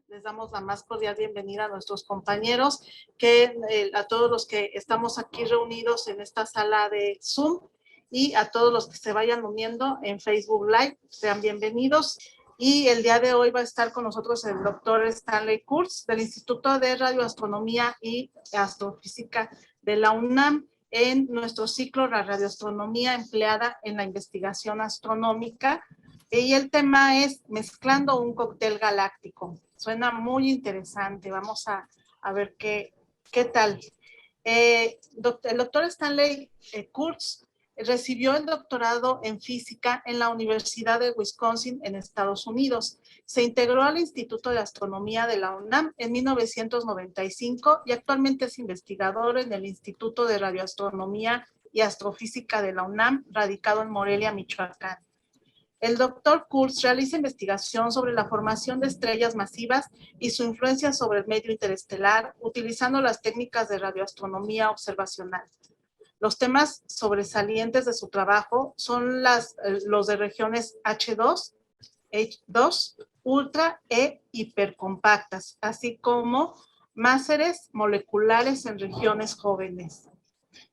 les damos la más cordial bienvenida a nuestros compañeros, a todos los que estamos aquí reunidos en esta sala de Zoom y a todos los que se vayan uniendo en Facebook Live, sean bienvenidos. Y el día de hoy va a estar con nosotros el doctor Stanley Kurtz del Instituto de Radioastronomía y Astrofísica de la UNAM en nuestro ciclo La radioastronomía empleada en la investigación astronómica. Y el tema es mezclando un cóctel galáctico. Suena muy interesante. Vamos a ver qué tal. El doctor Stanley Kurtz recibió el doctorado en física en la Universidad de Wisconsin en Estados Unidos. Se integró al Instituto de Astronomía de la UNAM en 1995 y actualmente es investigador en el Instituto de Radioastronomía y Astrofísica de la UNAM, radicado en Morelia, Michoacán. El doctor Kurtz realiza investigación sobre la formación de estrellas masivas y su influencia sobre el medio interestelar, utilizando las técnicas de radioastronomía observacional. Los temas sobresalientes de su trabajo son los de regiones H2, ultra e hipercompactas, así como máseres moleculares en regiones jóvenes.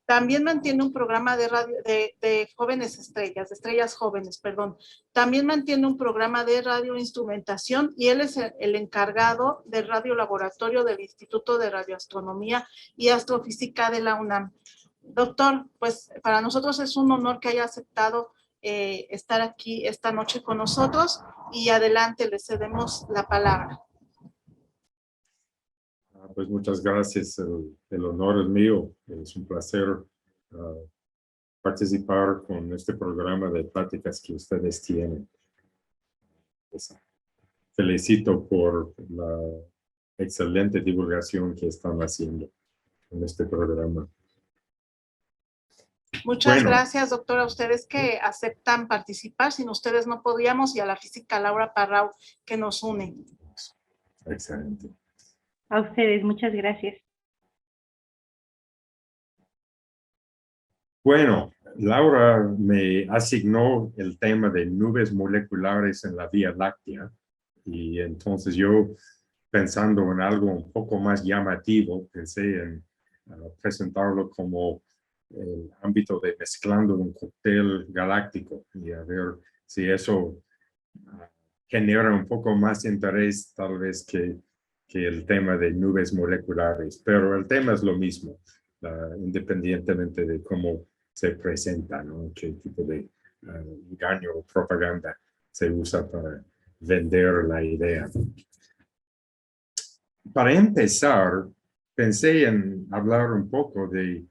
También mantiene un programa de jóvenes estrellas, de estrellas jóvenes, perdón. También mantiene un programa de radioinstrumentación y él es el encargado del radiolaboratorio del Instituto de Radioastronomía y Astrofísica de la UNAM. Doctor, pues para nosotros es un honor que haya aceptado estar aquí esta noche con nosotros y adelante, le cedemos la palabra. Pues muchas gracias, el honor es mío, es un placer participar con este programa de pláticas que ustedes tienen. Pues, felicito por la excelente divulgación que están haciendo en este programa. Muchas gracias, doctora, a ustedes que aceptan participar. Sin ustedes no podríamos, y a la física Laura Parrau que nos une. Excelente. A ustedes, muchas gracias. Bueno, Laura me asignó el tema de nubes moleculares en la Vía Láctea y entonces yo, pensando en algo un poco más llamativo, pensé en presentarlo como el ámbito de mezclando un cóctel galáctico y a ver si eso genera un poco más interés tal vez que el tema de nubes moleculares, pero el tema es lo mismo, independientemente de cómo se presenta, ¿no? Qué tipo de engaño o propaganda se usa para vender la idea. Para empezar, pensé en hablar un poco de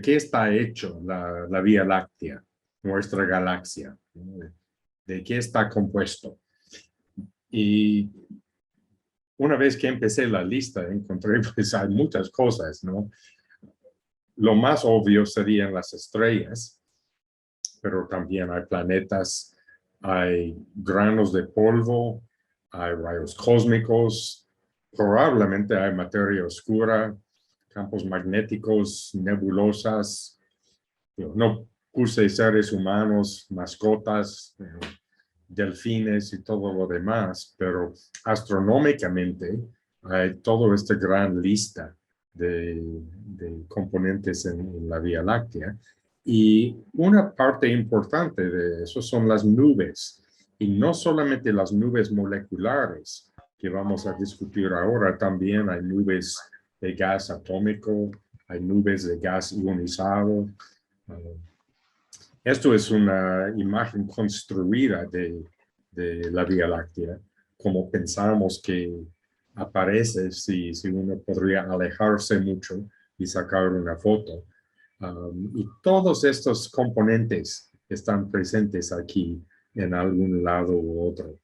qué está hecho la Vía Láctea, nuestra galaxia, ¿no? De qué está compuesto. Y una vez que empecé la lista, encontré, pues hay muchas cosas, ¿no? Lo más obvio serían las estrellas, pero también hay planetas, hay granos de polvo, hay rayos cósmicos, probablemente hay materia oscura, campos magnéticos, nebulosas, no puse seres humanos, mascotas, delfines y todo lo demás, pero astronómicamente hay toda esta gran lista de componentes en la Vía Láctea. Y una parte importante de eso son las nubes, y no solamente las nubes moleculares que vamos a discutir ahora, también hay nubes de gas atómico, hay nubes de gas ionizado. Esto es una imagen construida de la Vía Láctea, como pensamos que aparece si uno podría alejarse mucho y sacar una foto. Y todos estos componentes están presentes aquí en algún lado u otro.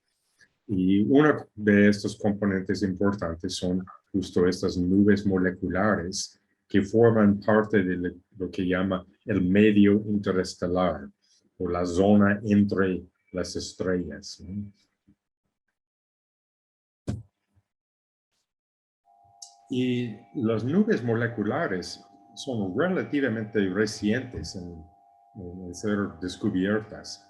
Y uno de estos componentes importantes son justo estas nubes moleculares que forman parte de lo que llama el medio interestelar o la zona entre las estrellas, ¿no? Y las nubes moleculares son relativamente recientes en ser descubiertas.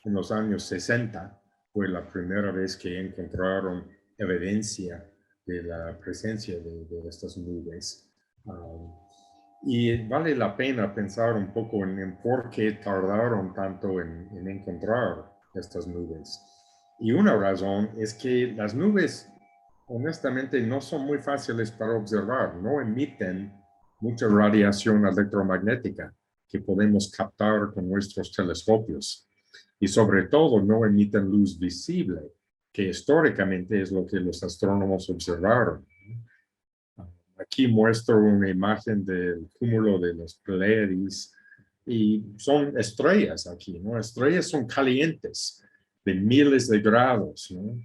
En los años 60 fue la primera vez que encontraron evidencia de la presencia de estas nubes. Y vale la pena pensar un poco en por qué tardaron tanto en encontrar estas nubes. Y una razón es que las nubes, honestamente, no son muy fáciles para observar, no emiten mucha radiación electromagnética que podemos captar con nuestros telescopios. Y sobre todo, no emiten luz visible, que históricamente es lo que los astrónomos observaron. Aquí muestro una imagen del cúmulo de los Pleiades y son estrellas aquí, ¿no? Estrellas son calientes de miles de grados, ¿no?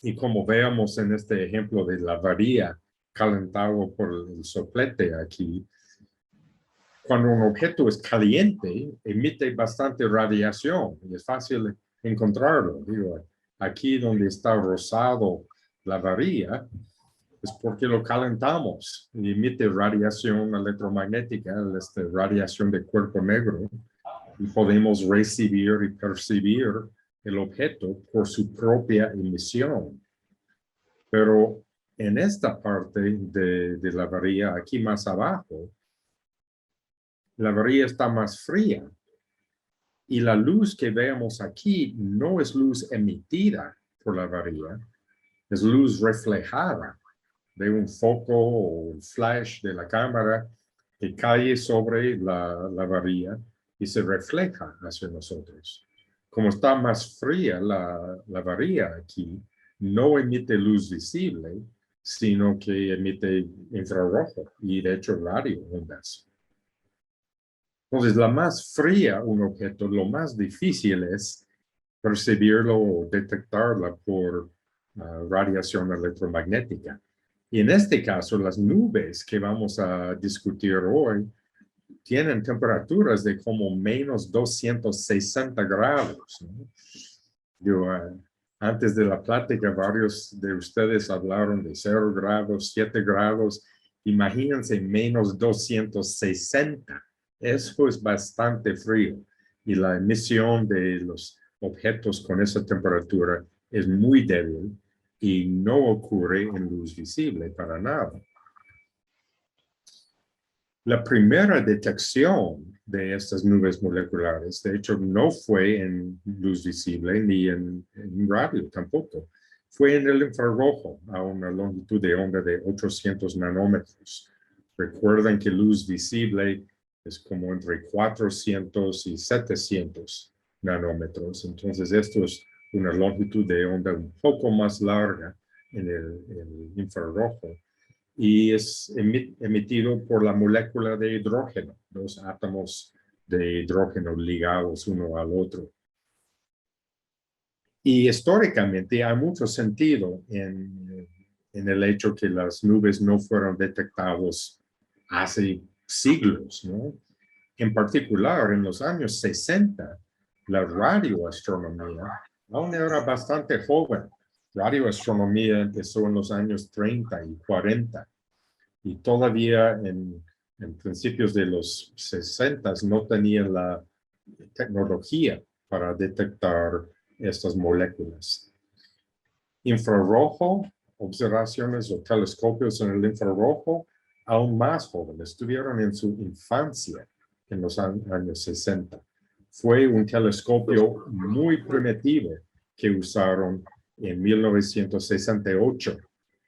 Y como veamos en este ejemplo de la varilla calentado por el soplete aquí, cuando un objeto es caliente, emite bastante radiación y es fácil encontrarlo. Digo, aquí donde está rosado la varilla, es porque lo calentamos y emite radiación electromagnética, radiación de cuerpo negro, y podemos recibir y percibir el objeto por su propia emisión. Pero en esta parte de la varilla, aquí más abajo, la varilla está más fría y la luz que vemos aquí no es luz emitida por la varilla, es luz reflejada de un foco o un flash de la cámara que cae sobre la varilla y se refleja hacia nosotros. Como está más fría la varilla aquí, no emite luz visible, sino que emite infrarrojo y de hecho radio ondas. Entonces, la más fría un objeto, lo más difícil es percibirlo o detectarla por radiación electromagnética. Y en este caso, las nubes que vamos a discutir hoy tienen temperaturas de como menos 260 grados, ¿no? Antes de la plática, varios de ustedes hablaron de 0 grados, 7 grados. Imagínense menos 260. Eso es bastante frío. Y la emisión de los objetos con esa temperatura es muy débil y no ocurre en luz visible para nada. La primera detección de estas nubes moleculares, de hecho, no fue en luz visible ni en radio tampoco. Fue en el infrarrojo a una longitud de onda de 800 nanómetros. Recuerden que luz visible es como entre 400 y 700 nanómetros. Entonces, esto es una longitud de onda un poco más larga en el infrarrojo y es emitido por la molécula de hidrógeno, dos átomos de hidrógeno ligados uno al otro. Y históricamente hay mucho sentido en el hecho que las nubes no fueron detectadas hace siglos, ¿no? En particular, en los años 60, la radioastronomía aún era bastante joven. Radioastronomía empezó en los años 30 y 40 y todavía en principios de los 60 no tenía la tecnología para detectar estas moléculas. Infrarrojo, observaciones o telescopios en el infrarrojo, aún más jóvenes, estuvieron en su infancia en los años 60. Fue un telescopio muy primitivo que usaron en 1968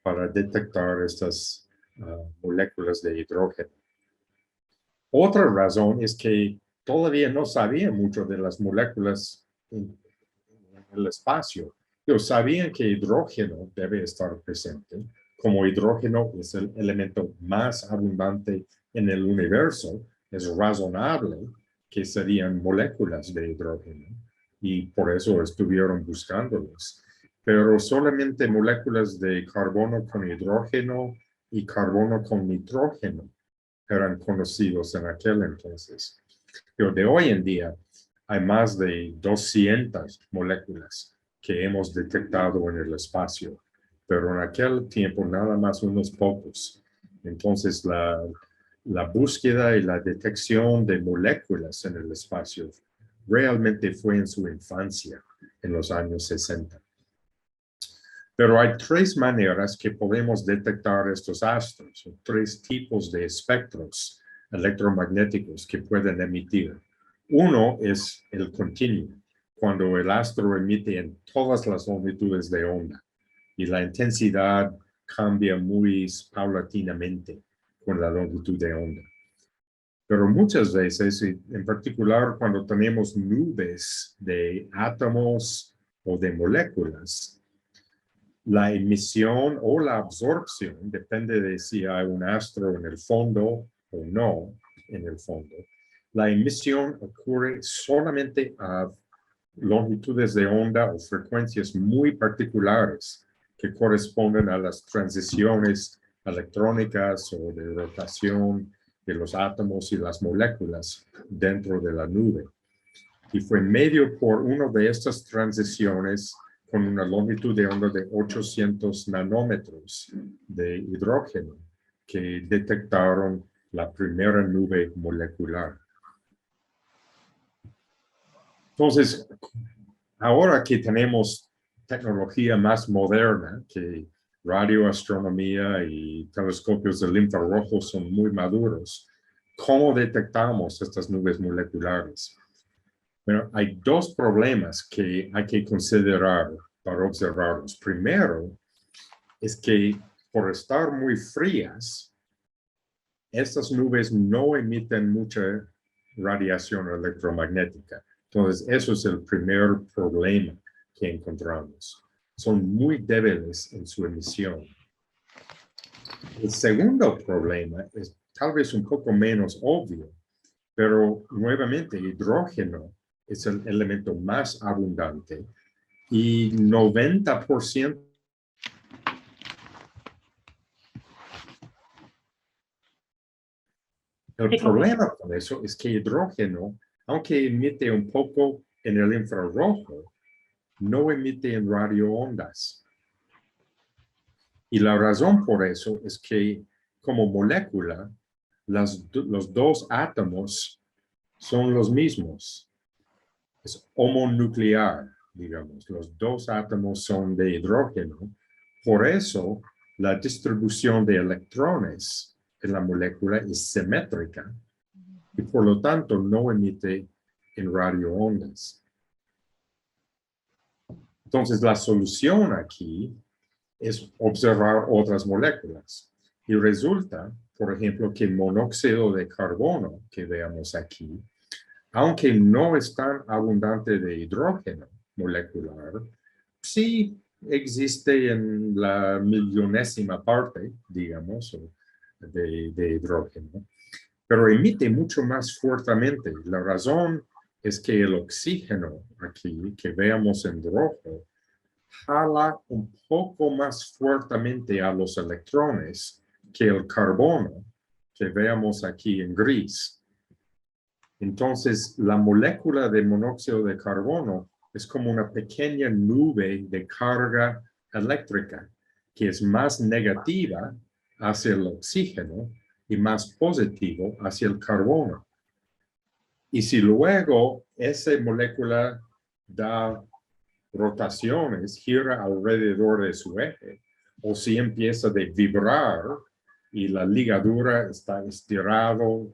para detectar estas moléculas de hidrógeno. Otra razón es que todavía no sabían mucho de las moléculas en el espacio. Pero sabían que hidrógeno debe estar presente. Como hidrógeno es el elemento más abundante en el universo, es razonable que serían moléculas de hidrógeno y por eso estuvieron buscándolos. Pero solamente moléculas de carbono con hidrógeno y carbono con nitrógeno eran conocidos en aquel entonces. Pero de hoy en día hay más de 200 moléculas que hemos detectado en el espacio, pero en aquel tiempo nada más unos pocos. Entonces la búsqueda y la detección de moléculas en el espacio realmente fue en su infancia, en los años 60. Pero hay tres maneras que podemos detectar estos astros, o tres tipos de espectros electromagnéticos que pueden emitir. Uno es el continuo, cuando el astro emite en todas las longitudes de onda y la intensidad cambia muy paulatinamente con la longitud de onda. Pero muchas veces, en particular cuando tenemos nubes de átomos o de moléculas, la emisión o la absorción depende de si hay un astro en el fondo o no en el fondo. La emisión ocurre solamente a longitudes de onda o frecuencias muy particulares que corresponden a las transiciones electrónicas o de rotación de los átomos y las moléculas dentro de la nube. Y fue medio por una de estas transiciones con una longitud de onda de 800 nanómetros de hidrógeno que detectaron la primera nube molecular. Entonces, ahora que tenemos tecnología más moderna, que radioastronomía y telescopios del infrarrojo son muy maduros, ¿cómo detectamos estas nubes moleculares? Bueno, hay dos problemas que hay que considerar para observarlos. Primero, es que por estar muy frías, estas nubes no emiten mucha radiación electromagnética. Entonces, eso es el primer problema que encontramos. Son muy débiles en su emisión. El segundo problema es tal vez un poco menos obvio, pero nuevamente hidrógeno es el elemento más abundante y 90%. El problema con eso es que hidrógeno, aunque emite un poco en el infrarrojo, no emite en radioondas. Y la razón por eso es que como molécula, los dos átomos son los mismos. Es homonuclear, digamos. Los dos átomos son de hidrógeno. Por eso, la distribución de electrones en la molécula es simétrica y por lo tanto no emite en radioondas. Entonces, la solución aquí es observar otras moléculas. Y resulta, por ejemplo, que monóxido de carbono que veamos aquí, aunque no es tan abundante de hidrógeno molecular, sí existe en la millonésima parte, digamos, de hidrógeno, pero emite mucho más fuertemente. La razón es que el oxígeno aquí, que veamos en rojo, jala un poco más fuertemente a los electrones que el carbono, que veamos aquí en gris. Entonces, la molécula de monóxido de carbono es como una pequeña nube de carga eléctrica que es más negativa hacia el oxígeno y más positivo hacia el carbono. Y si luego esa molécula da rotaciones, gira alrededor de su eje, o si empieza a vibrar y la ligadura está estirado,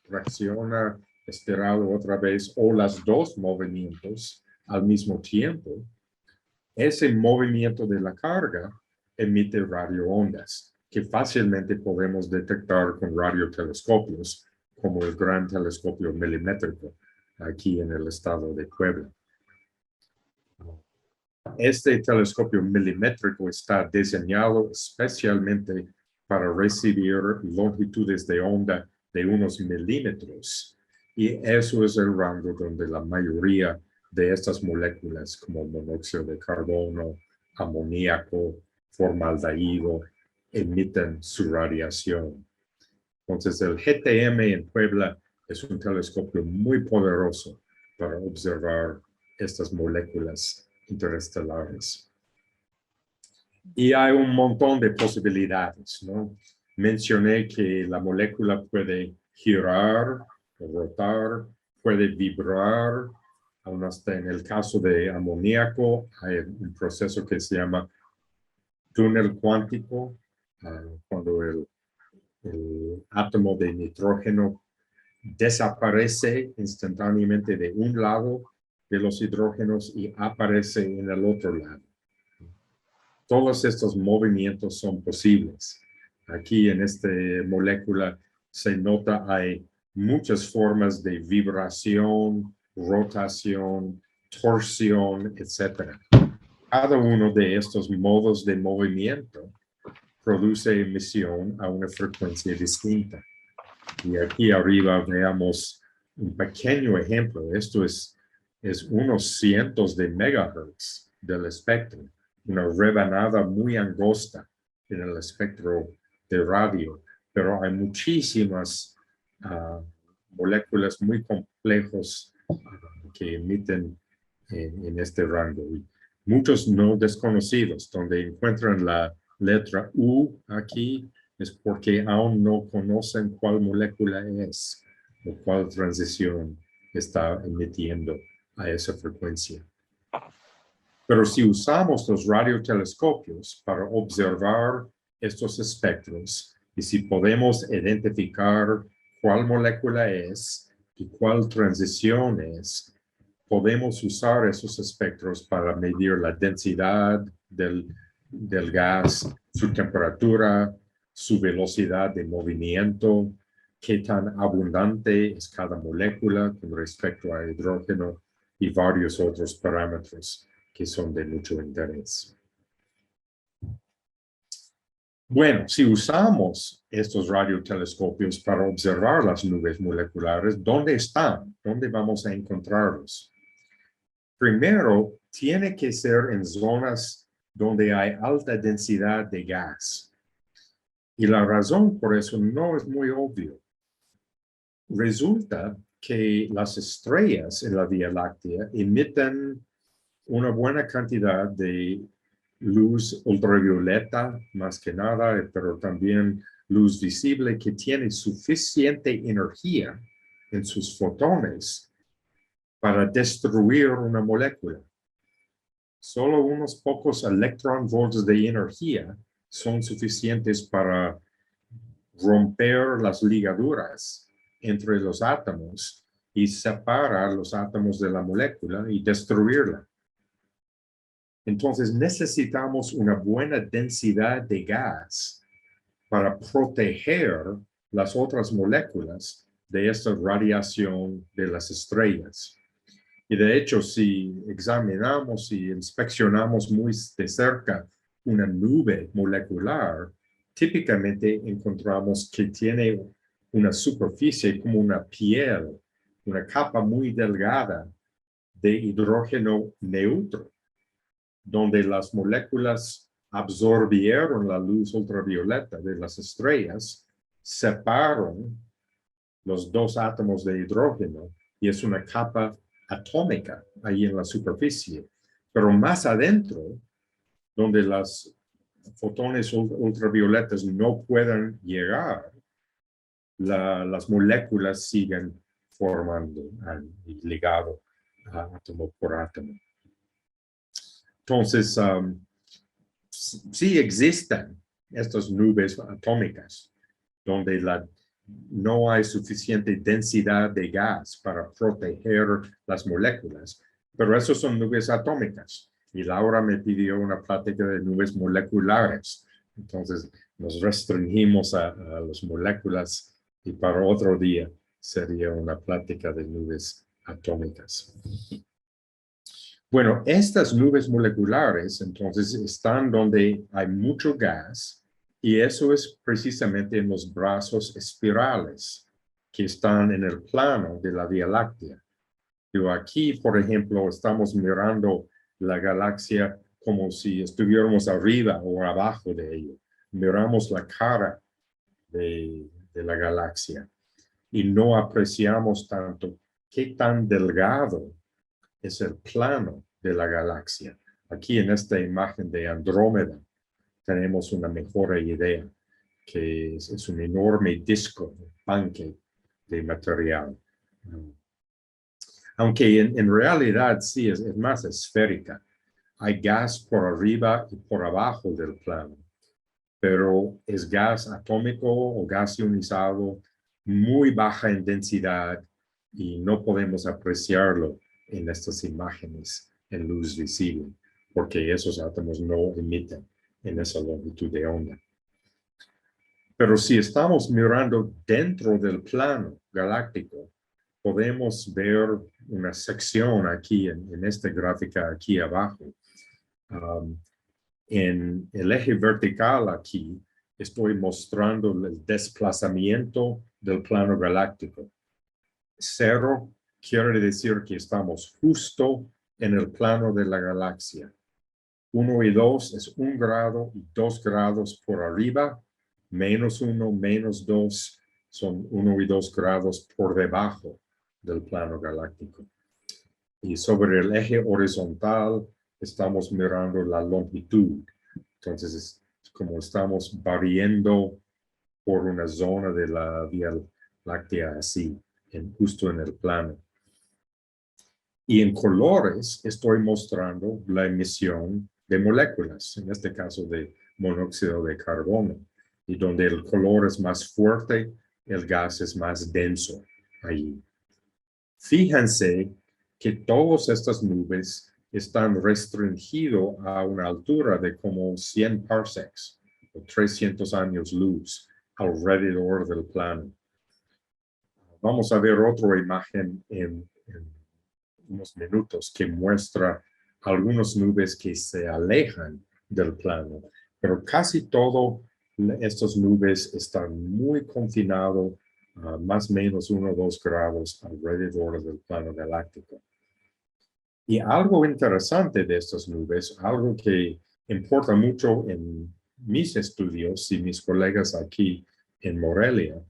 reacciona estirado otra vez, o los dos movimientos al mismo tiempo, ese movimiento de la carga emite radioondas que fácilmente podemos detectar con radiotelescopios, como el gran telescopio milimétrico aquí en el estado de Puebla. Este telescopio milimétrico está diseñado especialmente para recibir longitudes de onda de unos milímetros. Y eso es el rango donde la mayoría de estas moléculas, como monóxido de carbono, amoníaco, formaldehído, emiten su radiación. Entonces, el GTM en Puebla es un telescopio muy poderoso para observar estas moléculas interestelares. Y hay un montón de posibilidades, ¿no? Mencioné que la molécula puede girar, rotar, puede vibrar, aún hasta en el caso de amoníaco, hay un proceso que se llama túnel cuántico, cuando el átomo de nitrógeno desaparece instantáneamente de un lado de los hidrógenos y aparece en el otro lado. Todos estos movimientos son posibles. Aquí en esta molécula se nota hay muchas formas de vibración, rotación, torsión, etc. Cada uno de estos modos de movimiento produce emisión a una frecuencia distinta. Y aquí arriba veamos un pequeño ejemplo. Esto es unos cientos de megahertz del espectro, una rebanada muy angosta en el espectro de radio, pero hay muchísimas moléculas muy complejos que emiten en este rango. Y muchos no desconocidos, donde encuentran la letra U aquí, es porque aún no conocen cuál molécula es o cuál transición está emitiendo a esa frecuencia. Pero si usamos los radiotelescopios para observar estos espectros y si podemos identificar cuál molécula es y cuál transición es, podemos usar esos espectros para medir la densidad del gas, su temperatura, su velocidad de movimiento, qué tan abundante es cada molécula con respecto a hidrógeno y varios otros parámetros que son de mucho interés. Bueno, si usamos estos radiotelescopios para observar las nubes moleculares, ¿dónde están? ¿Dónde vamos a encontrarlos? Primero, tiene que ser en zonas donde hay alta densidad de gas. Y la razón por eso no es muy obvio. Resulta que las estrellas en la Vía Láctea emiten una buena cantidad de luz ultravioleta, más que nada, pero también luz visible que tiene suficiente energía en sus fotones para destruir una molécula. Solo unos pocos electronvolts de energía son suficientes para romper las ligaduras entre los átomos y separar los átomos de la molécula y destruirla. Entonces necesitamos una buena densidad de gas para proteger las otras moléculas de esta radiación de las estrellas. Y de hecho, si examinamos y inspeccionamos muy de cerca una nube molecular, típicamente encontramos que tiene una superficie como una piel, una capa muy delgada de hidrógeno neutro, donde las moléculas absorbieron la luz ultravioleta de las estrellas, separan los dos átomos de hidrógeno y es una capa atómica ahí en la superficie. Pero más adentro, donde las fotones ultravioletas no pueden llegar, las moléculas siguen formando y ligado átomo por átomo. Entonces, sí existen estas nubes atómicas donde no hay suficiente densidad de gas para proteger las moléculas, pero esas son nubes atómicas. Y Laura me pidió una plática de nubes moleculares. Entonces, nos restringimos a las moléculas y para otro día sería una plática de nubes atómicas. Bueno, estas nubes moleculares, entonces, están donde hay mucho gas y eso es precisamente en los brazos espirales que están en el plano de la Vía Láctea. Pero aquí, por ejemplo, estamos mirando la galaxia como si estuviéramos arriba o abajo de ella. Miramos la cara de la galaxia y no apreciamos tanto qué tan delgado es el plano de la galaxia. Aquí en esta imagen de Andrómeda tenemos una mejor idea, que es un enorme disco, pancake de material. Aunque en realidad sí es más esférica. Hay gas por arriba y por abajo del plano, pero es gas atómico o gas ionizado muy baja en densidad y no podemos apreciarlo en estas imágenes en luz visible, porque esos átomos no emiten en esa longitud de onda. Pero si estamos mirando dentro del plano galáctico, podemos ver una sección aquí en esta gráfica aquí abajo. En el eje vertical aquí estoy mostrando el desplazamiento del plano galáctico. 0 quiere decir que estamos justo en el plano de la galaxia. 1 y 2 es 1 grado y 2 grados por arriba. -1, -2 son 1 y 2 grados por debajo del plano galáctico. Y sobre el eje horizontal estamos mirando la longitud. Entonces, es como estamos variando por una zona de la Vía Láctea así, justo en el plano. Y en colores estoy mostrando la emisión de moléculas, en este caso de monóxido de carbono. Y donde el color es más fuerte, el gas es más denso ahí. Fíjense que todas estas nubes están restringidas a una altura de como 100 parsecs, o 300 años luz, alrededor del plano. Vamos a ver otra imagen en unos minutos que muestra algunas nubes que se alejan del plano, pero casi todas estas nubes están muy confinadas más o menos 1 o 2 grados alrededor del plano galáctico. Y algo interesante de estas nubes, algo que importa mucho en mis estudios y mis colegas aquí en Morelia,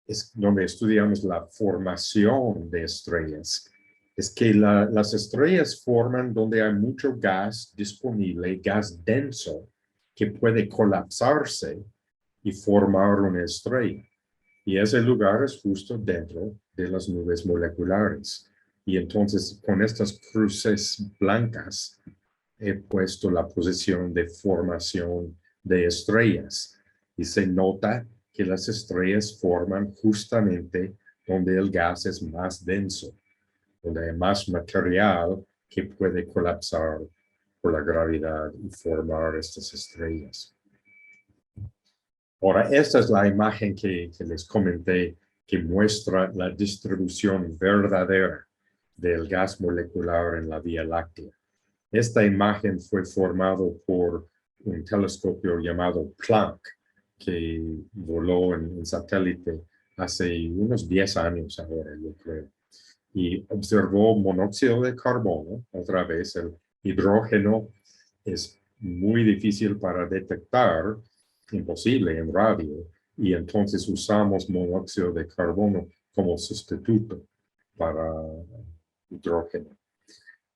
es donde estudiamos la formación de estrellas. Es que las estrellas forman donde hay mucho gas disponible, gas denso, que puede colapsarse y formar una estrella. Y ese lugar es justo dentro de las nubes moleculares. Y entonces con estas cruces blancas he puesto la posición de formación de estrellas. Y se nota que las estrellas forman justamente donde el gas es más denso, donde hay más material que puede colapsar por la gravedad y formar estas estrellas. Ahora, esta es la imagen que les comenté que muestra la distribución verdadera del gas molecular en la Vía Láctea. Esta imagen fue formada por un telescopio llamado Planck, que voló en satélite hace unos 10 años ahora, yo creo. Y observó monóxido de carbono, otra vez el hidrógeno es muy difícil para detectar, imposible en radio, y entonces usamos monóxido de carbono como sustituto para hidrógeno.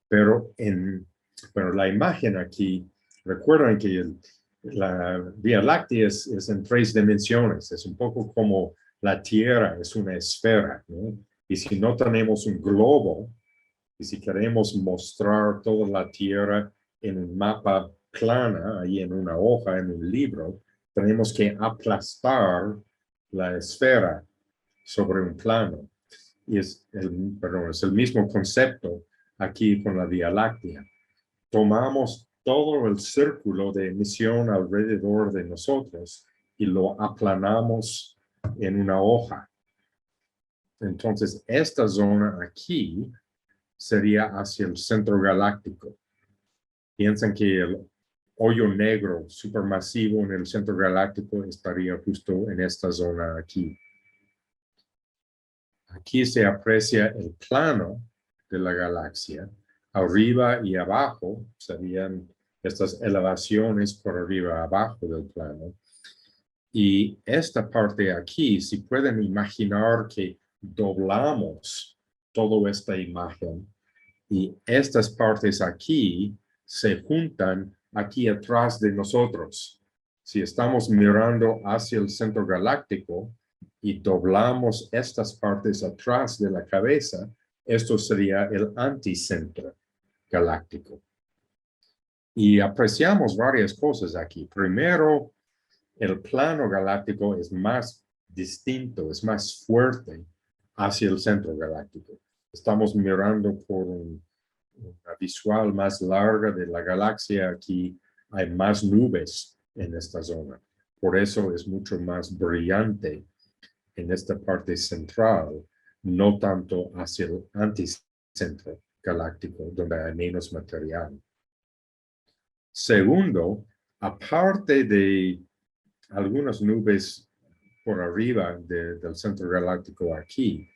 Pero la imagen aquí, recuerden que la Vía Láctea es en 3 dimensiones, es un poco como la Tierra, es una esfera, ¿no? Y si no tenemos un globo, y si queremos mostrar toda la Tierra en un mapa plana, ahí en una hoja, en un libro, tenemos que aplastar la esfera sobre un plano. Y es el mismo concepto aquí con la Vía Láctea. Tomamos todo el círculo de emisión alrededor de nosotros y lo aplanamos en una hoja. Entonces, esta zona aquí sería hacia el centro galáctico. Piensan que el hoyo negro supermasivo en el centro galáctico estaría justo en esta zona aquí. Aquí se aprecia el plano de la galaxia. Arriba y abajo serían estas elevaciones por arriba y abajo del plano. Y esta parte aquí, si pueden imaginar que doblamos toda esta imagen y estas partes aquí se juntan aquí atrás de nosotros. Si estamos mirando hacia el centro galáctico y doblamos estas partes atrás de la cabeza, Esto sería el anticentro galáctico. Y apreciamos varias cosas aquí. Primero, el plano galáctico es más distinto, es más fuerte hacia el centro galáctico. Estamos mirando por una visual más larga de la galaxia. Aquí hay más nubes en esta zona. Por eso es mucho más brillante en esta parte central, no tanto hacia el anticentro galáctico, donde hay menos material. Segundo, aparte de algunas nubes por arriba del centro galáctico aquí,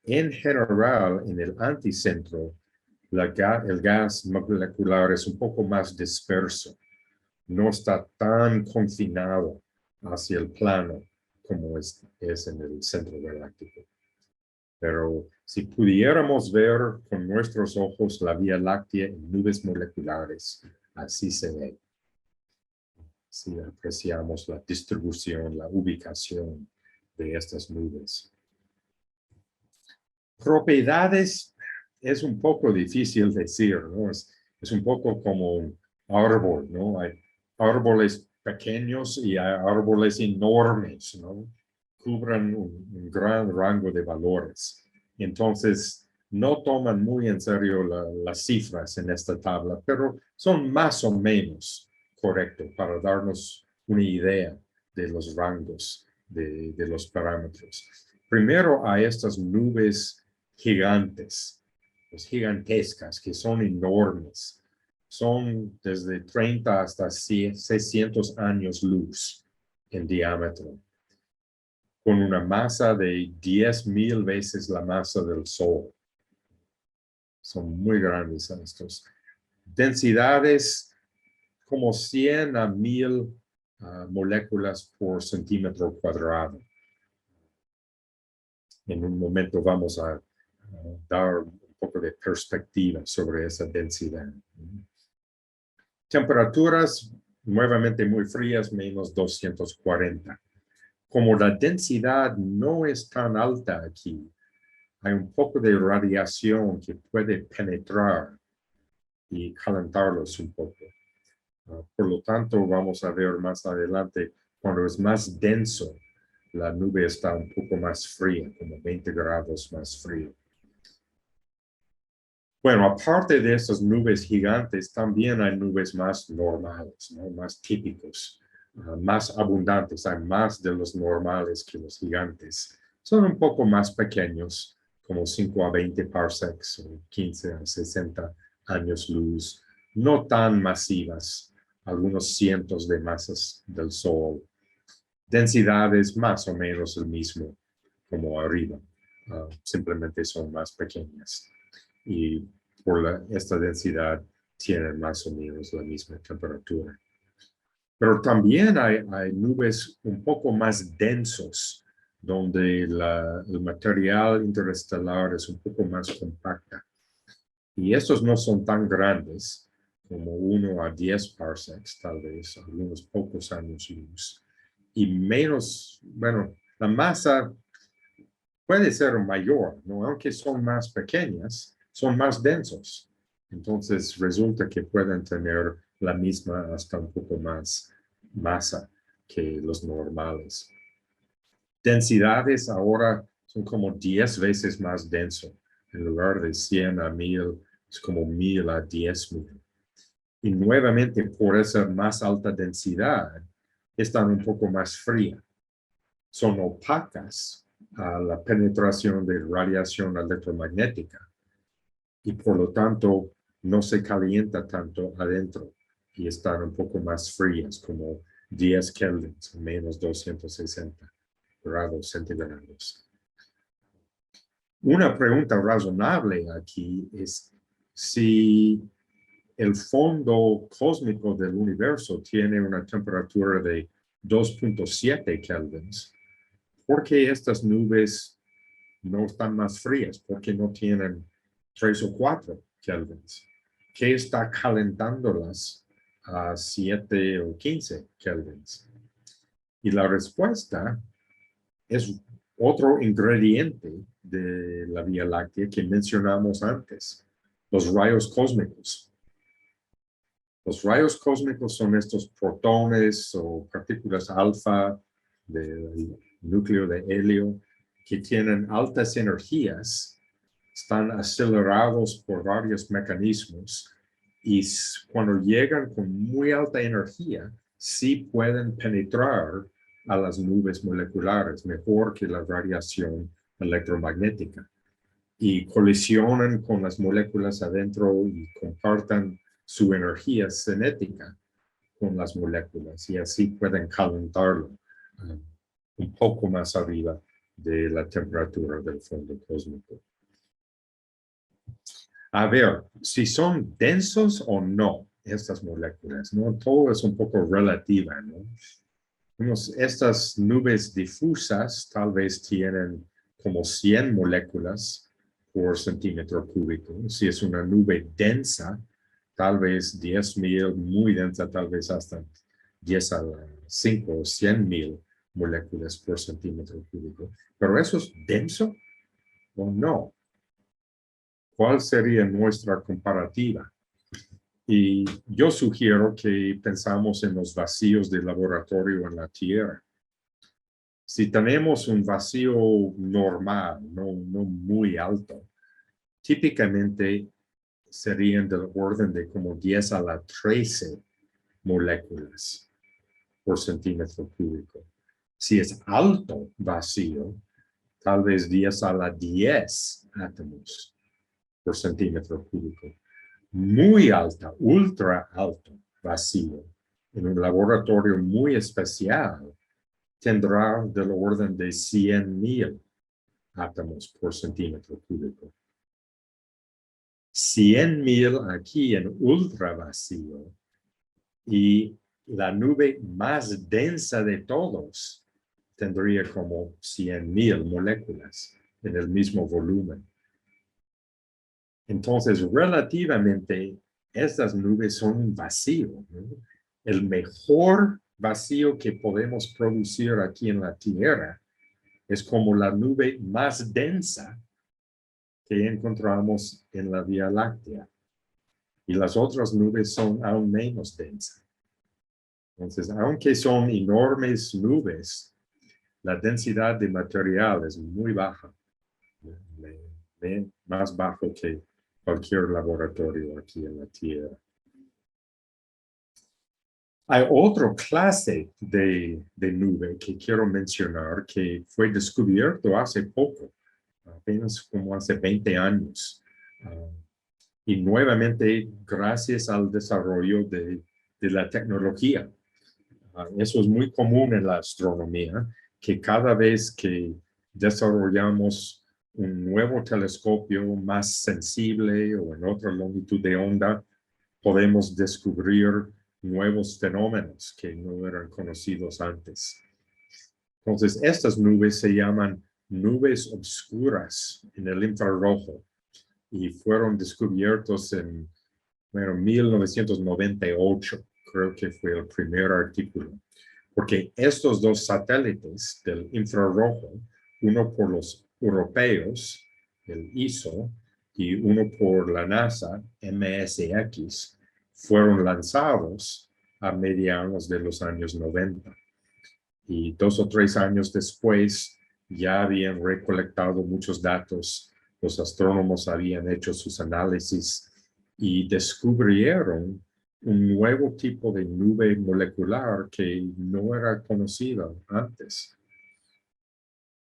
en general, en el anticentro, el gas molecular es un poco más disperso. No está tan confinado hacia el plano como es en el centro galáctico. Pero si pudiéramos ver con nuestros ojos la Vía Láctea en nubes moleculares, así se ve. Si apreciamos la distribución, la ubicación de estas nubes. Propiedades es un poco difícil decir, ¿no? Es un poco como un árbol, ¿no? Hay árboles pequeños y hay árboles enormes, ¿no? Cubren un gran rango de valores. Entonces, no toman muy en serio las cifras en esta tabla, pero son más o menos correctos para darnos una idea de los rangos de los parámetros. Primero, hay estas nubes gigantes, pues gigantescas, que son enormes. Son desde 30 hasta 600 años luz en diámetro, con una masa de 10,000 veces la masa del Sol. Son muy grandes estos. Densidades como 100 a 1000 moléculas por centímetro cuadrado. En un momento vamos a dar un poco de perspectiva sobre esa densidad. Temperaturas nuevamente muy frías, menos 240. Como la densidad no es tan alta aquí, hay un poco de radiación que puede penetrar y calentarlos un poco. Por lo tanto, vamos a ver más adelante, cuando es más denso, la nube está un poco más fría, como 20 grados más frío. Bueno, aparte de estas nubes gigantes, también hay nubes más normales, ¿no? Más típicos, más abundantes. Hay más de los normales que los gigantes. Son un poco más pequeños, como 5 a 20 parsecs o 15 a 60 años luz. No tan masivas, algunos cientos de masas del Sol. Densidades más o menos el mismo como arriba. Simplemente son más pequeñas. Y por esta densidad tienen más o menos la misma temperatura. Pero también hay nubes un poco más densos, donde el material interestelar es un poco más compacta. Y estos no son tan grandes, como 1 a 10 parsecs, tal vez, algunos pocos años luz. Y menos, bueno, la masa puede ser mayor, ¿no? Aunque son más pequeñas, son más densos. Entonces resulta que pueden tener la misma hasta un poco más masa que los normales. Densidades ahora son como 10 veces más denso. En lugar de 100 a 1000, es como 1000 a 10,000. Y nuevamente, por esa más alta densidad, están un poco más frías. Son opacas a la penetración de radiación electromagnética y por lo tanto no se calienta tanto adentro y están un poco más frías, como 10 kelvins, menos 260 grados centígrados. Una pregunta razonable aquí es si el fondo cósmico del universo tiene una temperatura de 2.7 kelvins. ¿Por qué estas nubes no están más frías? ¿Por qué no tienen 3 o 4 kelvins? ¿Qué está calentándolas a 7 o 15 kelvins? Y la respuesta es otro ingrediente de la Vía Láctea que mencionamos antes, los rayos cósmicos. Los rayos cósmicos son estos protones o partículas alfa del núcleo de helio que tienen altas energías, están acelerados por varios mecanismos y cuando llegan con muy alta energía, sí pueden penetrar a las nubes moleculares mejor que la radiación electromagnética y colisionan con las moléculas adentro y compartan su energía cinética con las moléculas y así pueden calentarlo un poco más arriba de la temperatura del fondo cósmico. A ver, si son densos o no estas moléculas, ¿no? Todo es un poco relativa, ¿no? Estas nubes difusas tal vez tienen como 100 moléculas por centímetro cúbico. Si es una nube densa, tal vez 10,000, muy densa, tal vez hasta 10 a la 5 o 100,000 moléculas por centímetro cúbico. ¿Pero eso es denso o no? ¿Cuál sería nuestra comparativa? Y yo sugiero que pensamos en los vacíos de laboratorio en la Tierra. Si tenemos un vacío normal, no muy alto, típicamente serían del orden de como 10 a la 13 moléculas por centímetro cúbico. Si es alto vacío, tal vez 10 a la 10 átomos por centímetro cúbico. Muy alta, ultra alto vacío en un laboratorio muy especial tendrá del orden de 100,000 átomos por centímetro cúbico. 100,000 aquí en ultra vacío y la nube más densa de todos tendría como 100,000 moléculas en el mismo volumen. Entonces, relativamente, estas nubes son un vacío, ¿no? El mejor vacío que podemos producir aquí en la Tierra es como la nube más densa que encontramos en la Vía Láctea. Y las otras nubes son aún menos densas. Entonces, aunque son enormes nubes, la densidad de material es muy baja, más bajo que cualquier laboratorio aquí en la Tierra. Hay otra clase de nube que quiero mencionar que fue descubierto hace poco, apenas como hace 20 años. Y nuevamente, gracias al desarrollo de la tecnología. Eso es muy común en la astronomía, que cada vez que desarrollamos un nuevo telescopio más sensible o en otra longitud de onda, podemos descubrir nuevos fenómenos que no eran conocidos antes. Entonces, estas nubes se llaman nubes oscuras en el infrarrojo y fueron descubiertos en 1998, creo que fue el primer artículo, porque estos dos satélites del infrarrojo, uno por los europeos, el ISO, y uno por la NASA, MSX, fueron lanzados a mediados de los años 90. Y 2 o 3 años después ya habían recolectado muchos datos, los astrónomos habían hecho sus análisis y descubrieron un nuevo tipo de nube molecular que no era conocida antes.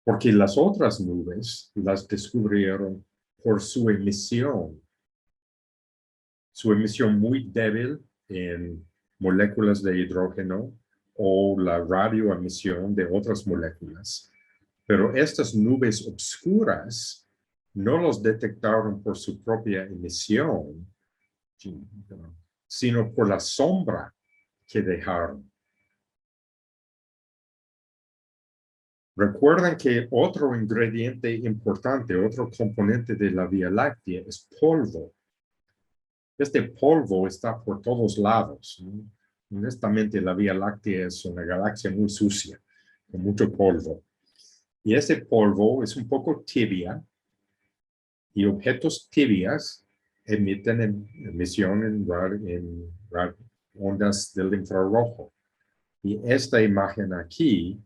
Porque las otras nubes las descubrieron por su emisión muy débil en moléculas de hidrógeno o la radioemisión de otras moléculas. Pero estas nubes oscuras no los detectaron por su propia emisión, sino por la sombra que dejaron. Recuerden que otro ingrediente importante, otro componente de la Vía Láctea es polvo. Este polvo está por todos lados, ¿no? Honestamente, la Vía Láctea es una galaxia muy sucia, con mucho polvo. Y ese polvo es un poco tibia y objetos tibias emiten emisión en ondas del infrarrojo. Y esta imagen aquí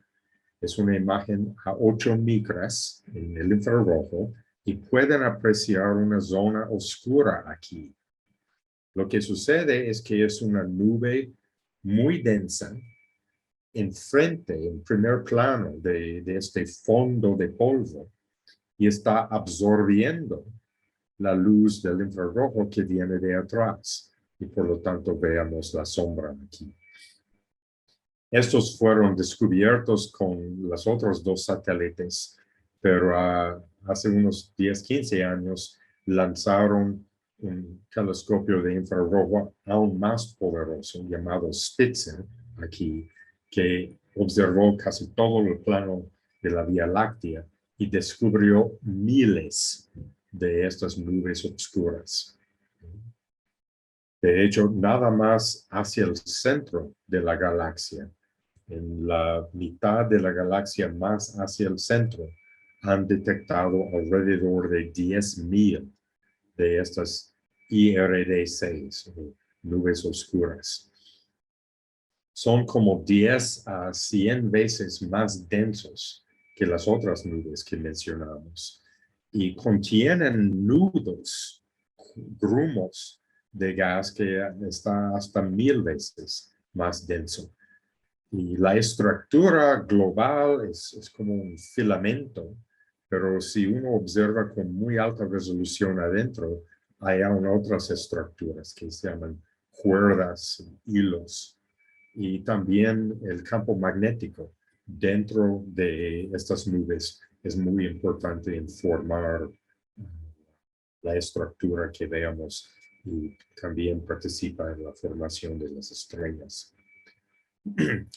es una imagen a 8 micras en el infrarrojo y pueden apreciar una zona oscura aquí. Lo que sucede es que es una nube muy densa enfrente, en primer plano de este fondo de polvo y está absorbiendo la luz del infrarrojo que viene de atrás y por lo tanto veamos la sombra aquí. Estos fueron descubiertos con los otros dos satélites, pero hace unos 10, 15 años lanzaron un telescopio de infrarrojo aún más poderoso llamado Spitzer aquí, que observó casi todo el plano de la Vía Láctea y descubrió miles de estas nubes oscuras. De hecho, nada más hacia el centro de la galaxia, en la mitad de la galaxia más hacia el centro, han detectado alrededor de 10,000 de estas IRD6, nubes oscuras. Son como 10 a 100 veces más densos que las otras nubes que mencionamos y contienen nudos, grumos de gas que está hasta 1000 veces más denso. Y la estructura global es como un filamento, pero si uno observa con muy alta resolución adentro, hay aún otras estructuras que se llaman cuerdas, hilos, y también el campo magnético dentro de estas nubes es muy importante en formar la estructura que veamos y también participa en la formación de las estrellas.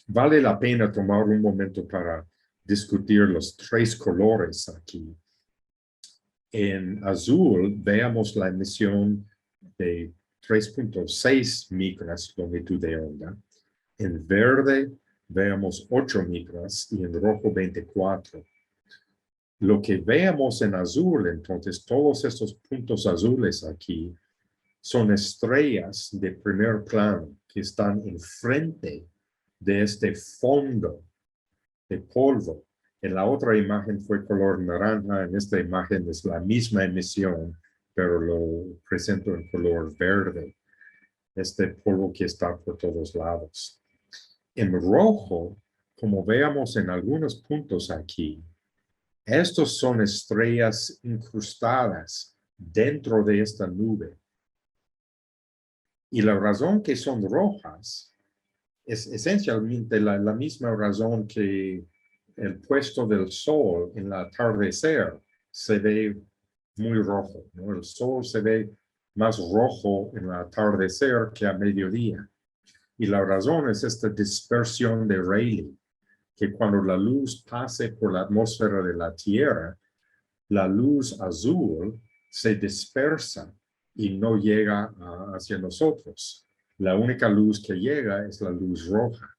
Vale la pena tomar un momento para discutir los 3 colores aquí. En azul veamos la emisión de 3.6 micras longitud de onda. En verde veamos 8 micras y en rojo 24. Lo que veamos en azul, entonces, todos estos puntos azules aquí son estrellas de primer plano que están enfrente de este fondo de polvo. En la otra imagen fue color naranja, en esta imagen es la misma emisión, pero lo presento en color verde. Este polvo que está por todos lados. En rojo, como veamos en algunos puntos aquí, estos son estrellas incrustadas dentro de esta nube. Y la razón que son rojas es esencialmente la misma razón que el puesto del sol en el atardecer se ve muy rojo, ¿no? El sol se ve más rojo en el atardecer que a mediodía. Y la razón es esta dispersión de Rayleigh, que cuando la luz pase por la atmósfera de la Tierra, la luz azul se dispersa y no llega hacia nosotros. La única luz que llega es la luz roja.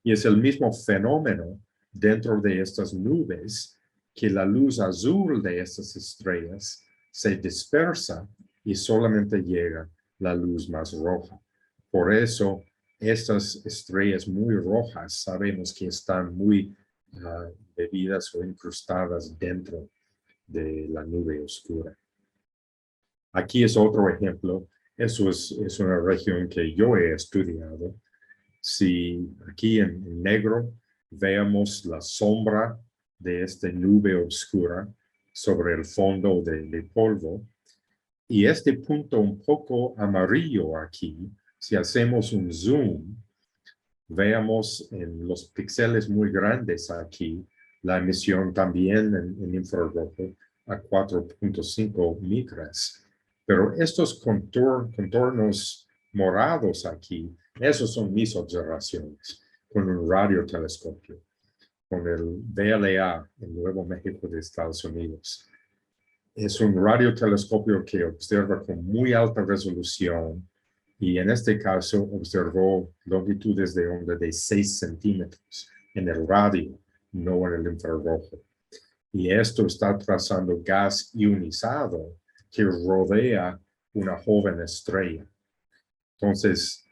Y es el mismo fenómeno dentro de estas nubes, que la luz azul de estas estrellas se dispersa y solamente llega la luz más roja. Por eso, estas estrellas muy rojas sabemos que están muy bebidas o incrustadas dentro de la nube oscura. Aquí es otro ejemplo. Eso es una región que yo he estudiado. Si aquí en negro veamos la sombra de esta nube oscura sobre el fondo de polvo, y este punto un poco amarillo aquí, si hacemos un zoom, veamos en los píxeles muy grandes aquí, la emisión también en infrarrojo a 4.5 micras. Pero estos contornos morados aquí, esos son mis observaciones con un radiotelescopio, con el VLA en Nuevo México de Estados Unidos. Es un radiotelescopio que observa con muy alta resolución y en este caso observó longitudes de onda de 6 centímetros en el radio, no en el infrarrojo. Y esto está trazando gas ionizado que rodea una joven estrella. Entonces,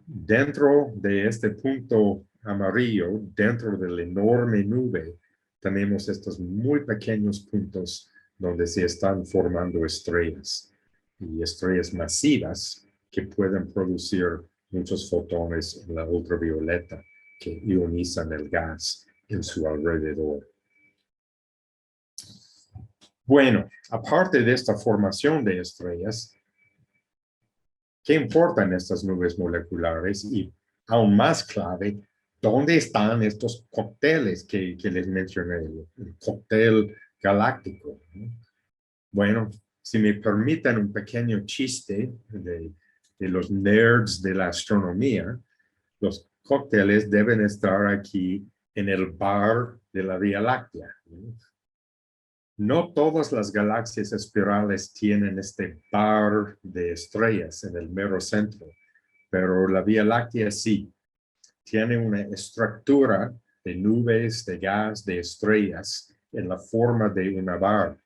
dentro de este punto amarillo, dentro de la enorme nube, tenemos estos muy pequeños puntos donde se están formando estrellas y estrellas masivas que pueden producir muchos fotones en la ultravioleta que ionizan el gas en su alrededor. Bueno, aparte de esta formación de estrellas, ¿qué importan estas nubes moleculares? Y aún más clave, ¿dónde están estos cócteles que les mencioné? El cóctel galáctico, ¿no? Bueno, si me permiten un pequeño chiste de los nerds de la astronomía, los cócteles deben estar aquí en el bar de la Vía Láctea, ¿no? No todas las galaxias espirales tienen este bar de estrellas en el mero centro, pero la Vía Láctea sí. Tiene una estructura de nubes, de gas, de estrellas en la forma de una bar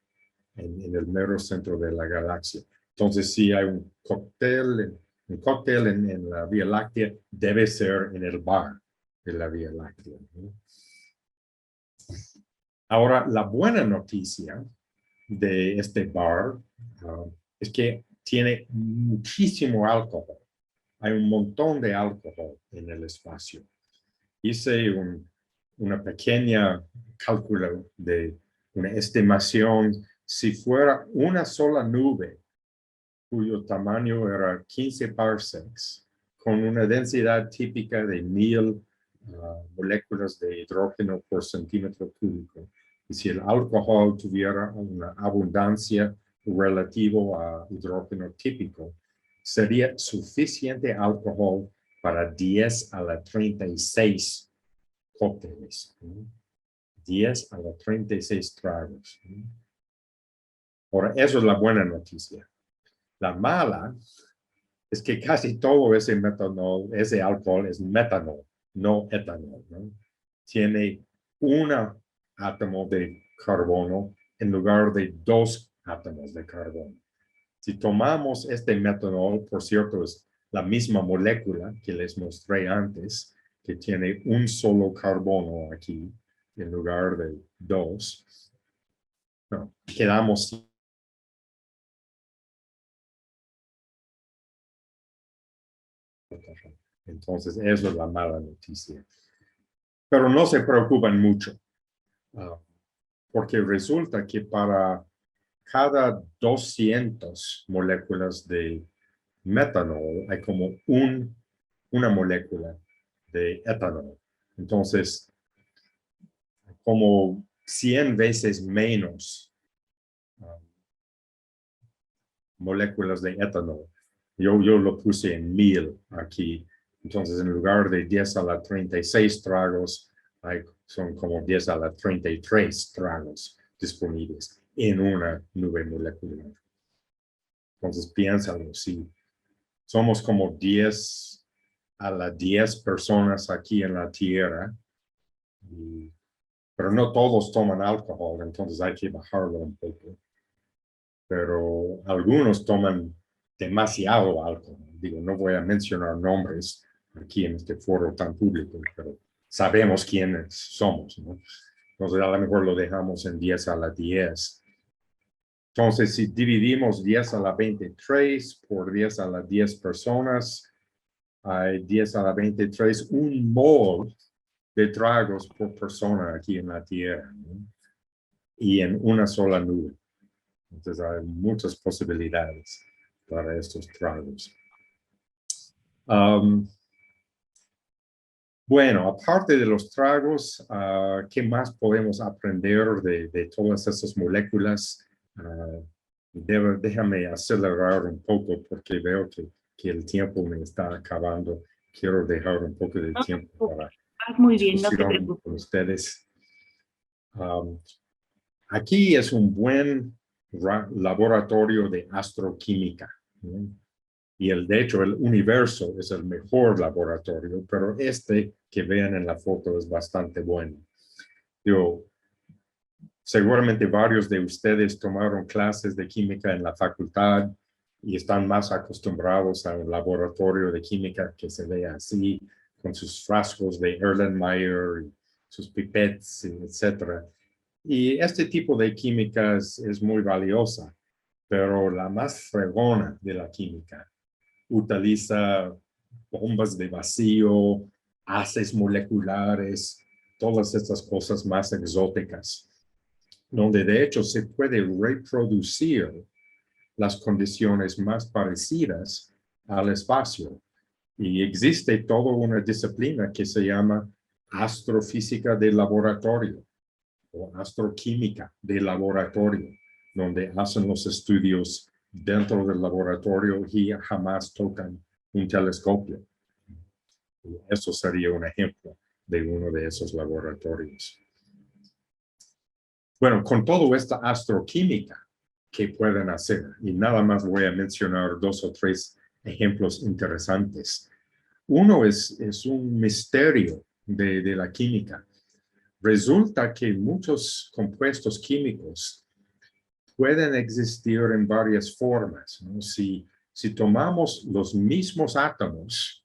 en el mero centro de la galaxia. Entonces, si hay un cóctel en la Vía Láctea, debe ser en el bar de la Vía Láctea, ¿no? Ahora, la buena noticia de este bar es que tiene muchísimo alcohol. Hay un montón de alcohol en el espacio. Hice una pequeña cálculo de una estimación. Si fuera una sola nube, cuyo tamaño era 15 parsecs, con una densidad típica de 1000 moléculas de hidrógeno por centímetro cúbico. Y si el alcohol tuviera una abundancia relativa a hidrógeno típico, sería suficiente alcohol para 10 a la 36 cócteles. 10 a la 36 tragos. Ahora, eso es la buena noticia. La mala es que casi todo ese metanol, ese alcohol es metanol, no etanol, ¿no? Tiene un átomo de carbono en lugar de 2 átomos de carbono. Si tomamos este metanol, por cierto, es la misma molécula que les mostré antes, que tiene un solo carbono aquí en lugar de 2. No, quedamos entonces, eso es la mala noticia. Pero no se preocupan mucho, porque resulta que para cada 200 moléculas de metanol hay como una molécula de etanol. Entonces, como 100 veces menos moléculas de etanol. Yo lo puse en 1000 aquí. Entonces, en lugar de 10 a la 36 tragos, son como 10 a la 33 tragos disponibles en una nube molecular. Entonces, piénsalo, si somos como 10 a la 10 personas aquí en la Tierra, pero no todos toman alcohol, entonces hay que bajarlo un poco. Pero algunos toman demasiado alcohol. Digo, no voy a mencionar nombres aquí en este foro tan público, pero sabemos quiénes somos, ¿no? Entonces, a lo mejor lo dejamos en 10 a la 10. Entonces, si dividimos 10 a la 23 por 10 a las 10 personas, hay 10 a la 23, un mol de tragos por persona aquí en la Tierra, ¿no? Y en una sola nube. Entonces hay muchas posibilidades para estos tragos. Bueno, aparte de los tragos, ¿qué más podemos aprender de todas estas moléculas? Déjame acelerar un poco porque veo que el tiempo me está acabando. Quiero dejar un poco de tiempo para muy bien, no te discusión preocupes. con ustedes. Aquí es un buen laboratorio de astroquímica, ¿no? Y de hecho, el universo es el mejor laboratorio, pero este que vean en la foto es bastante bueno. Seguramente varios de ustedes tomaron clases de química en la facultad y están más acostumbrados a un laboratorio de química que se ve así, con sus frascos de Erlenmeyer, sus pipettes, etc. Y este tipo de química es muy valiosa, pero la más fregona de la química utiliza bombas de vacío, haces moleculares, todas estas cosas más exóticas, donde de hecho se puede reproducir las condiciones más parecidas al espacio. Y existe toda una disciplina que se llama astrofísica de laboratorio o astroquímica de laboratorio, donde hacen los estudios dentro del laboratorio y jamás tocan un telescopio. Y eso sería un ejemplo de uno de esos laboratorios. Bueno, con todo esta astroquímica que pueden hacer, y nada más voy a mencionar 2 o 3 ejemplos interesantes. Uno es un misterio de la química. Resulta que muchos compuestos químicos pueden existir en varias formas, ¿no? Si tomamos los mismos átomos,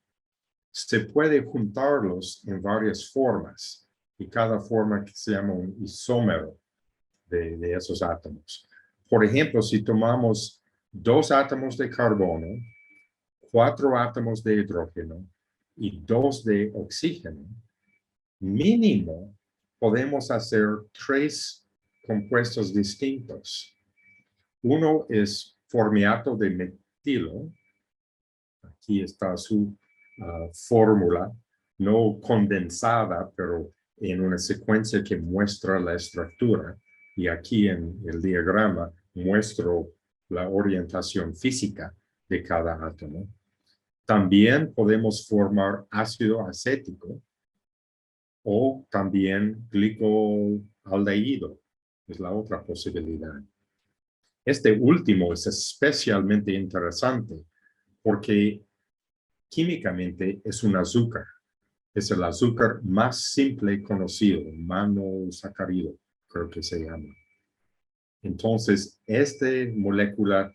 se puede juntarlos en varias formas, y cada forma que se llama un isómero de esos átomos. Por ejemplo, si tomamos 2 átomos de carbono, 4 átomos de hidrógeno y 2 de oxígeno, mínimo podemos hacer 3 compuestos distintos. Uno es formiato de metilo. Aquí está su fórmula, no condensada, pero en una secuencia que muestra la estructura. Y aquí en el diagrama muestro la orientación física de cada átomo. También podemos formar ácido acético o también glicoaldehído. Es la otra posibilidad. Este último es especialmente interesante porque químicamente es un azúcar. Es el azúcar más simple conocido, monosacárido, creo que se llama. Entonces, esta molécula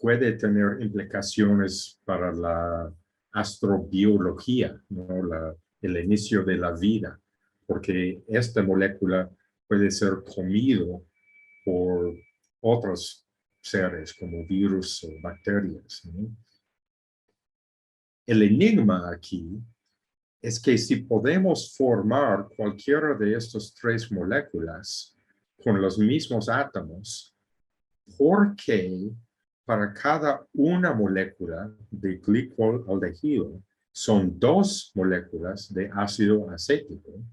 puede tener implicaciones para la astrobiología, ¿no? El inicio de la vida, porque esta molécula puede ser comido por otros seres como virus o bacterias, ¿no? El enigma aquí es que si podemos formar cualquiera de estas 3 moléculas con los mismos átomos, ¿por qué para cada una molécula de glicoaldehído son 2 moléculas de ácido acético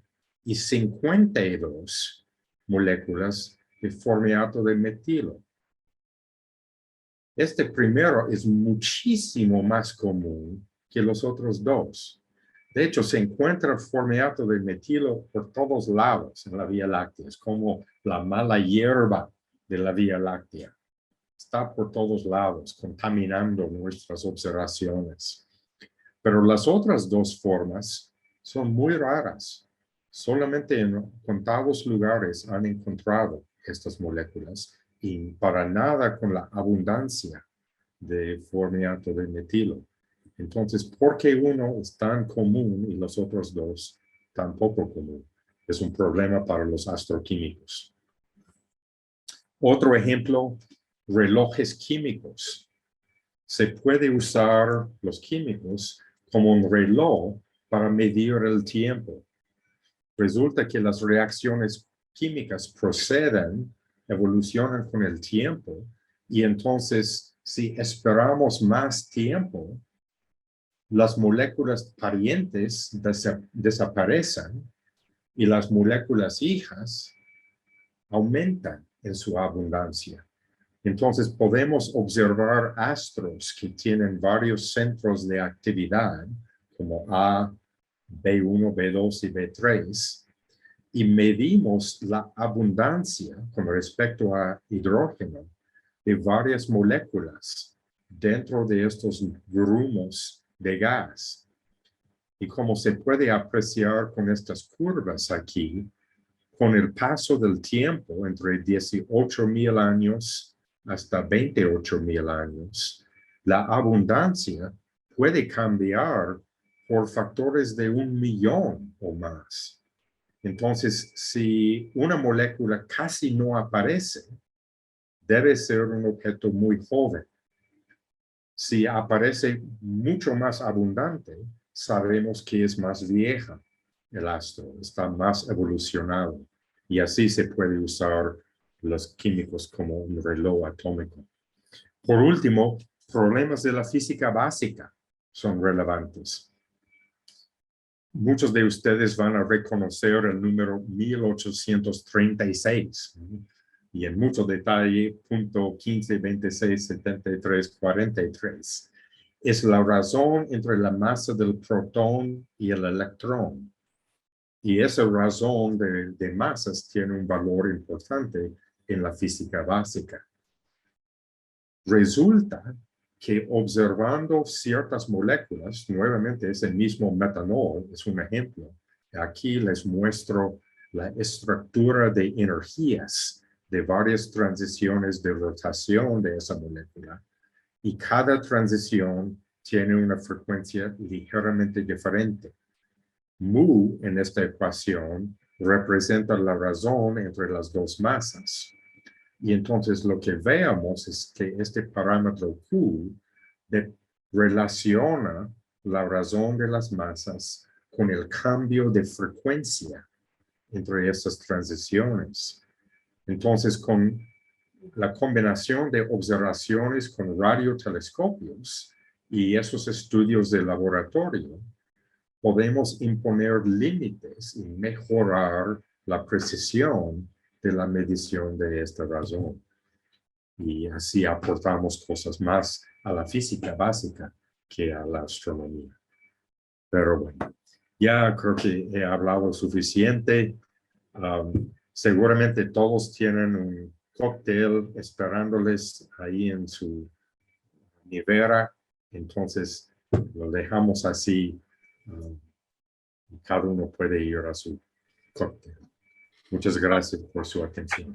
y 52 moléculas de formiato de metilo? Este primero es muchísimo más común que los otros 2. De hecho, se encuentra formiato de metilo por todos lados en la Vía Láctea. Es como la mala hierba de la Vía Láctea. Está por todos lados, contaminando nuestras observaciones. Pero las otras 2 formas son muy raras. Solamente en contados lugares han encontrado estas moléculas y para nada con la abundancia de formiato de metilo. Entonces, ¿por qué uno es tan común y los otros 2 tan poco común? Es un problema para los astroquímicos. Otro ejemplo, relojes químicos. Se puede usar los químicos como un reloj para medir el tiempo. Resulta que las reacciones químicas proceden, evolucionan con el tiempo, y entonces, si esperamos más tiempo, las moléculas parientes desaparecen y las moléculas hijas aumentan en su abundancia. Entonces podemos observar astros que tienen varios centros de actividad, como A, B1, B2 y B3, y medimos la abundancia con respecto a hidrógeno de varias moléculas dentro de estos grumos de gas. Y como se puede apreciar con estas curvas aquí, con el paso del tiempo, entre 18,000 años hasta 28,000 años, la abundancia puede cambiar por factores de 1,000,000 o más. Entonces, si una molécula casi no aparece, debe ser un objeto muy joven. Si aparece mucho más abundante, sabemos que es más vieja el astro, está más evolucionado. Y así se puede usar los químicos como un reloj atómico. Por último, problemas de la física básica son relevantes. Muchos de ustedes van a reconocer el número 1836 y en mucho detalle, punto 15, 26, 73, 43. Es la razón entre la masa del protón y el electrón. Y esa razón de masas tiene un valor importante en la física básica. Resulta que observando ciertas moléculas, nuevamente es el mismo metanol, es un ejemplo. Aquí les muestro la estructura de energías de varias transiciones de rotación de esa molécula. Y cada transición tiene una frecuencia ligeramente diferente. Mu en esta ecuación representa la razón entre las dos masas. Y entonces lo que veamos es que este parámetro Q relaciona la razón de las masas con el cambio de frecuencia entre esas transiciones. Entonces, con la combinación de observaciones con radiotelescopios y esos estudios de laboratorio, podemos imponer límites y mejorar la precisión de la medición de esta razón. Y así aportamos cosas más a la física básica que a la astronomía. Pero bueno, ya creo que he hablado suficiente. Seguramente todos tienen un cóctel esperándoles ahí en su nevera. Entonces, lo dejamos así. Cada uno puede ir a su cóctel. Muchas gracias por su atención.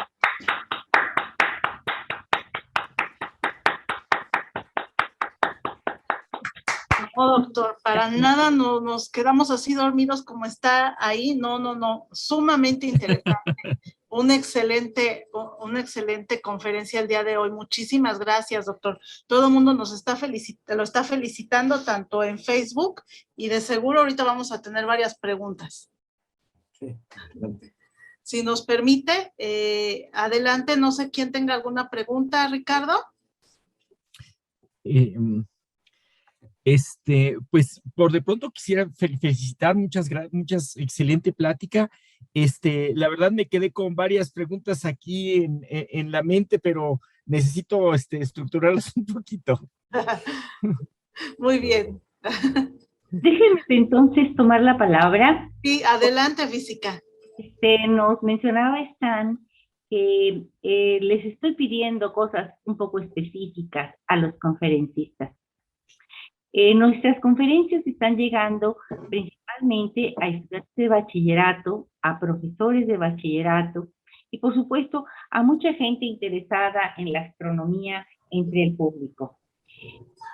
No, doctor, para nada no, nos quedamos así dormidos como está ahí. No, no, no, sumamente interesante. Una excelente conferencia el día de hoy. Muchísimas gracias, doctor. Todo el mundo nos está lo está felicitando tanto en Facebook y de seguro ahorita vamos a tener varias preguntas. Sí, adelante. Si nos permite, adelante, no sé quién tenga alguna pregunta, Ricardo. Pues por de pronto quisiera felicitar, muchas, excelente plática. La verdad me quedé con varias preguntas aquí en la mente, pero necesito estructurarlas un poquito. Muy bien. Déjenme entonces tomar la palabra. Sí, adelante, física. Nos mencionaba Stan que les estoy pidiendo cosas un poco específicas a los conferencistas. Nuestras conferencias están llegando principalmente a estudiantes de bachillerato, a profesores de bachillerato y, por supuesto, a mucha gente interesada en la astronomía entre el público.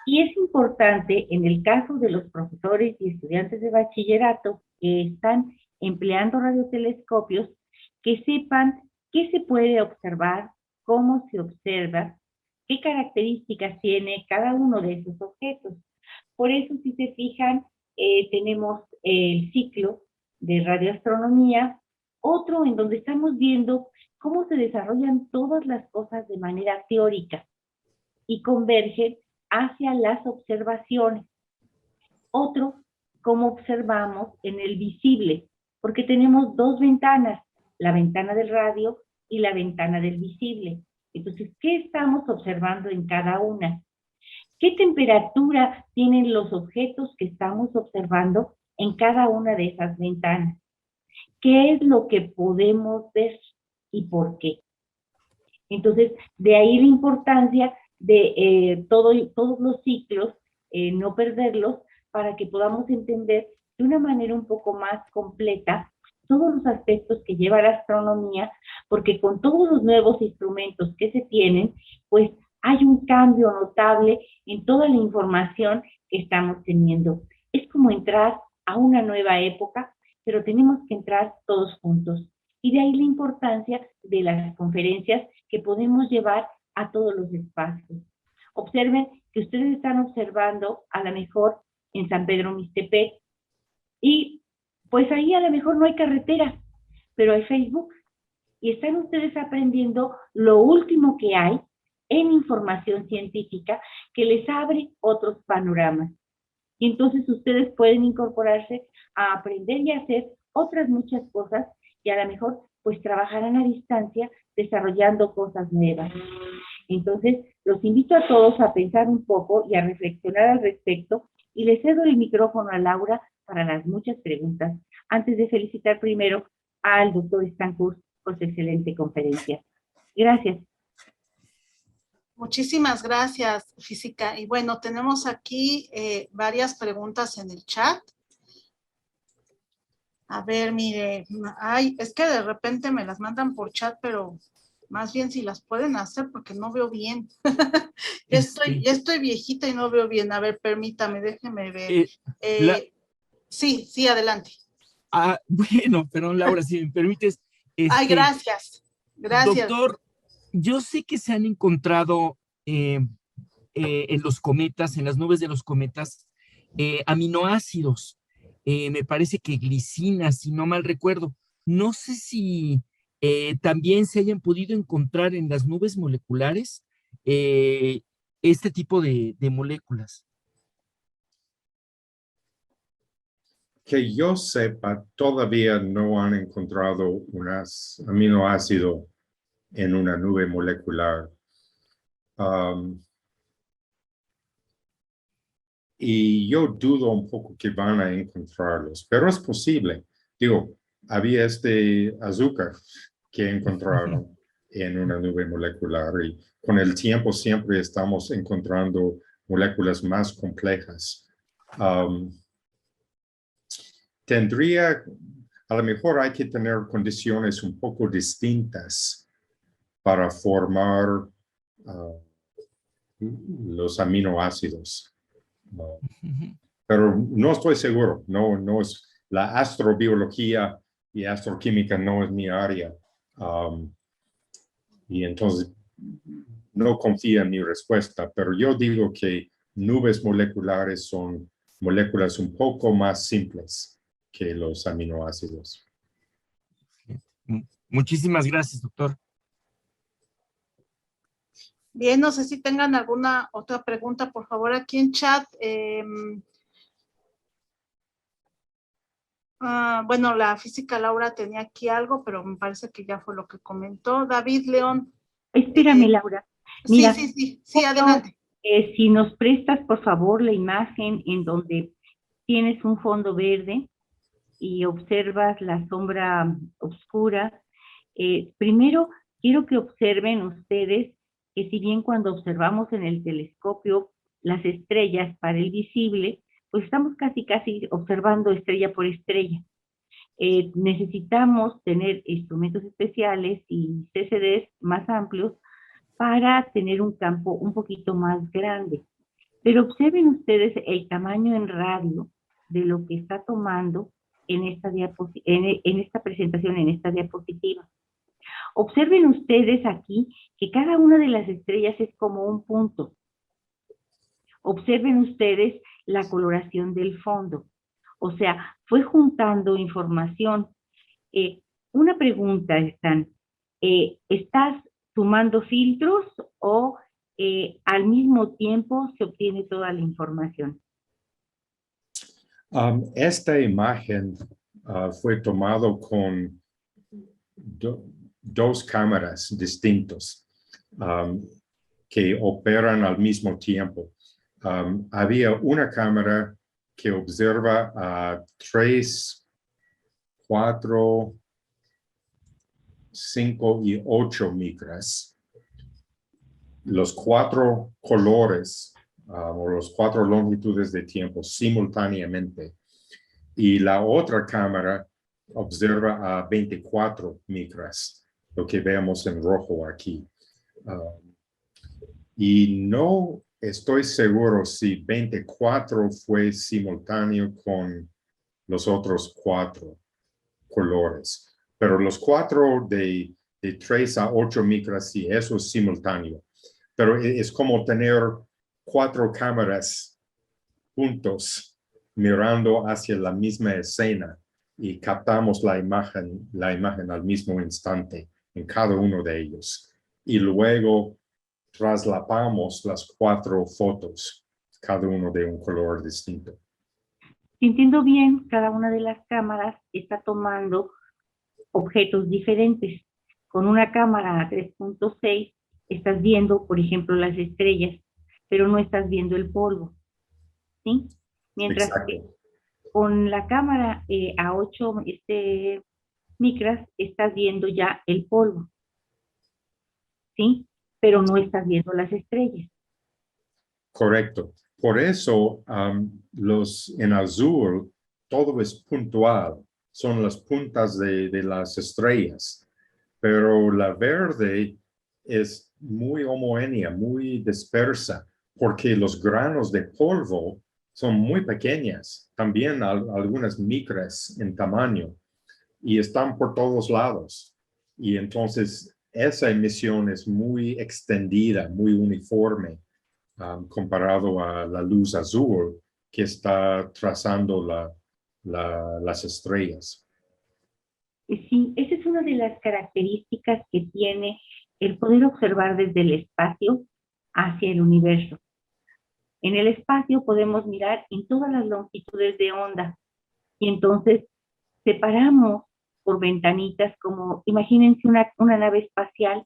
Y es importante, en el caso de los profesores y estudiantes de bachillerato que están empleando radiotelescopios, que sepan qué se puede observar, cómo se observa, qué características tiene cada uno de esos objetos. Por eso, si se fijan, tenemos el ciclo de radioastronomía, otro en donde estamos viendo cómo se desarrollan todas las cosas de manera teórica y convergen hacia las observaciones. Otro, cómo observamos en el visible, porque tenemos dos ventanas, la ventana del radio y la ventana del visible. Entonces, ¿qué estamos observando en cada una? ¿Qué temperatura tienen los objetos que estamos observando en cada una de esas ventanas? ¿Qué es lo que podemos ver y por qué? Entonces, de ahí la importancia de todos los ciclos, no perderlos, para que podamos entender de una manera un poco más completa todos los aspectos que lleva la astronomía, porque con todos los nuevos instrumentos que se tienen, pues hay un cambio notable en toda la información que estamos teniendo. Es como entrar a una nueva época, pero tenemos que entrar todos juntos. Y de ahí la importancia de las conferencias que podemos llevar a todos los espacios. Observen que ustedes están observando a lo mejor en San Pedro Mixtepec y pues ahí a lo mejor no hay carretera, pero hay Facebook y están ustedes aprendiendo lo último que hay en información científica que les abre otros panoramas. Y entonces ustedes pueden incorporarse a aprender y hacer otras muchas cosas y a lo mejor pues trabajarán a distancia desarrollando cosas nuevas. Entonces, los invito a todos a pensar un poco y a reflexionar al respecto y les cedo el micrófono a Laura para las muchas preguntas, antes de felicitar primero al doctor Stancourt por su excelente conferencia. Gracias. Muchísimas gracias, Física. Y bueno, tenemos aquí varias preguntas en el chat. A ver, mire, ay, es que de repente me las mandan por chat, pero más bien si las pueden hacer porque no veo bien. Ya estoy viejita y no veo bien. A ver, permítame, déjeme ver. Sí, adelante. Bueno, perdón, Laura, si me permites. Ay, gracias. Doctor, yo sé que se han encontrado en los cometas, en las nubes de los cometas, aminoácidos. Me parece que glicina, si no mal recuerdo. No sé si también se hayan podido encontrar en las nubes moleculares este tipo de moléculas. Que yo sepa, todavía no han encontrado un aminoácido en una nube molecular. Y yo dudo un poco que van a encontrarlos, pero es posible. Digo, había este azúcar que encontraron en una nube molecular y con el tiempo siempre estamos encontrando moléculas más complejas. A lo mejor hay que tener condiciones un poco distintas para formar los aminoácidos. Pero no estoy seguro, no es la astrobiología y astroquímica no es mi área. Y entonces no confío en mi respuesta, pero yo digo que nubes moleculares son moléculas un poco más simples que los aminoácidos. Muchísimas gracias, doctor. Bien, no sé si tengan alguna otra pregunta, por favor, aquí en chat. Bueno, la Física Laura tenía aquí algo, pero me parece que ya fue lo que comentó. David León. Espérame, Laura. Mira, sí, adelante. Si nos prestas, por favor, la imagen en donde tienes un fondo verde y observas la sombra oscura. Primero, quiero que observen ustedes que si bien cuando observamos en el telescopio las estrellas para el visible, pues estamos casi observando estrella por estrella. Necesitamos tener instrumentos especiales y CCDs más amplios para tener un campo un poquito más grande. Pero observen ustedes el tamaño en radio de lo que está tomando en esta presentación, en esta diapositiva. Observen ustedes aquí que cada una de las estrellas es como un punto. Observen ustedes la coloración del fondo. O sea, fue juntando información. Una pregunta, ¿estás sumando filtros o al mismo tiempo se obtiene toda la información? Esta imagen fue tomado con dos cámaras distintas que operan al mismo tiempo. Había una cámara que observa a 3, 4, 5 y 8 micras. Los 4 colores o los 4 longitudes de tiempo simultáneamente. Y la otra cámara observa a 24 micras, lo que vemos en rojo aquí. Y no estoy seguro si 24 fue simultáneo con los otros 4 colores, pero los 4 de 3 a 8 micras, sí, eso es simultáneo. Pero es como tener 4 cámaras juntos mirando hacia la misma escena y captamos la imagen al mismo instante en cada uno de ellos. Y luego traslapamos las 4 fotos, cada uno de un color distinto. Si entiendo bien, cada una de las cámaras está tomando objetos diferentes. Con una cámara a 3.6 estás viendo, por ejemplo, las estrellas, pero no estás viendo el polvo, ¿sí? Mientras Exacto. que con la cámara a 8 micras estás viendo ya el polvo, ¿sí? Pero no estás viendo las estrellas. Correcto. Por eso en azul todo es puntual, son las puntas de las estrellas, pero la verde es muy homogénea, muy dispersa, porque los granos de polvo son muy pequeñas, también algunas micras en tamaño, y están por todos lados. Y entonces esa emisión es muy extendida, muy uniforme, comparado a la luz azul que está trazando las estrellas. Sí, esa es una de las características que tiene el poder observar desde el espacio hacia el universo. En el espacio podemos mirar en todas las longitudes de onda y entonces separamos por ventanitas, como imagínense una nave espacial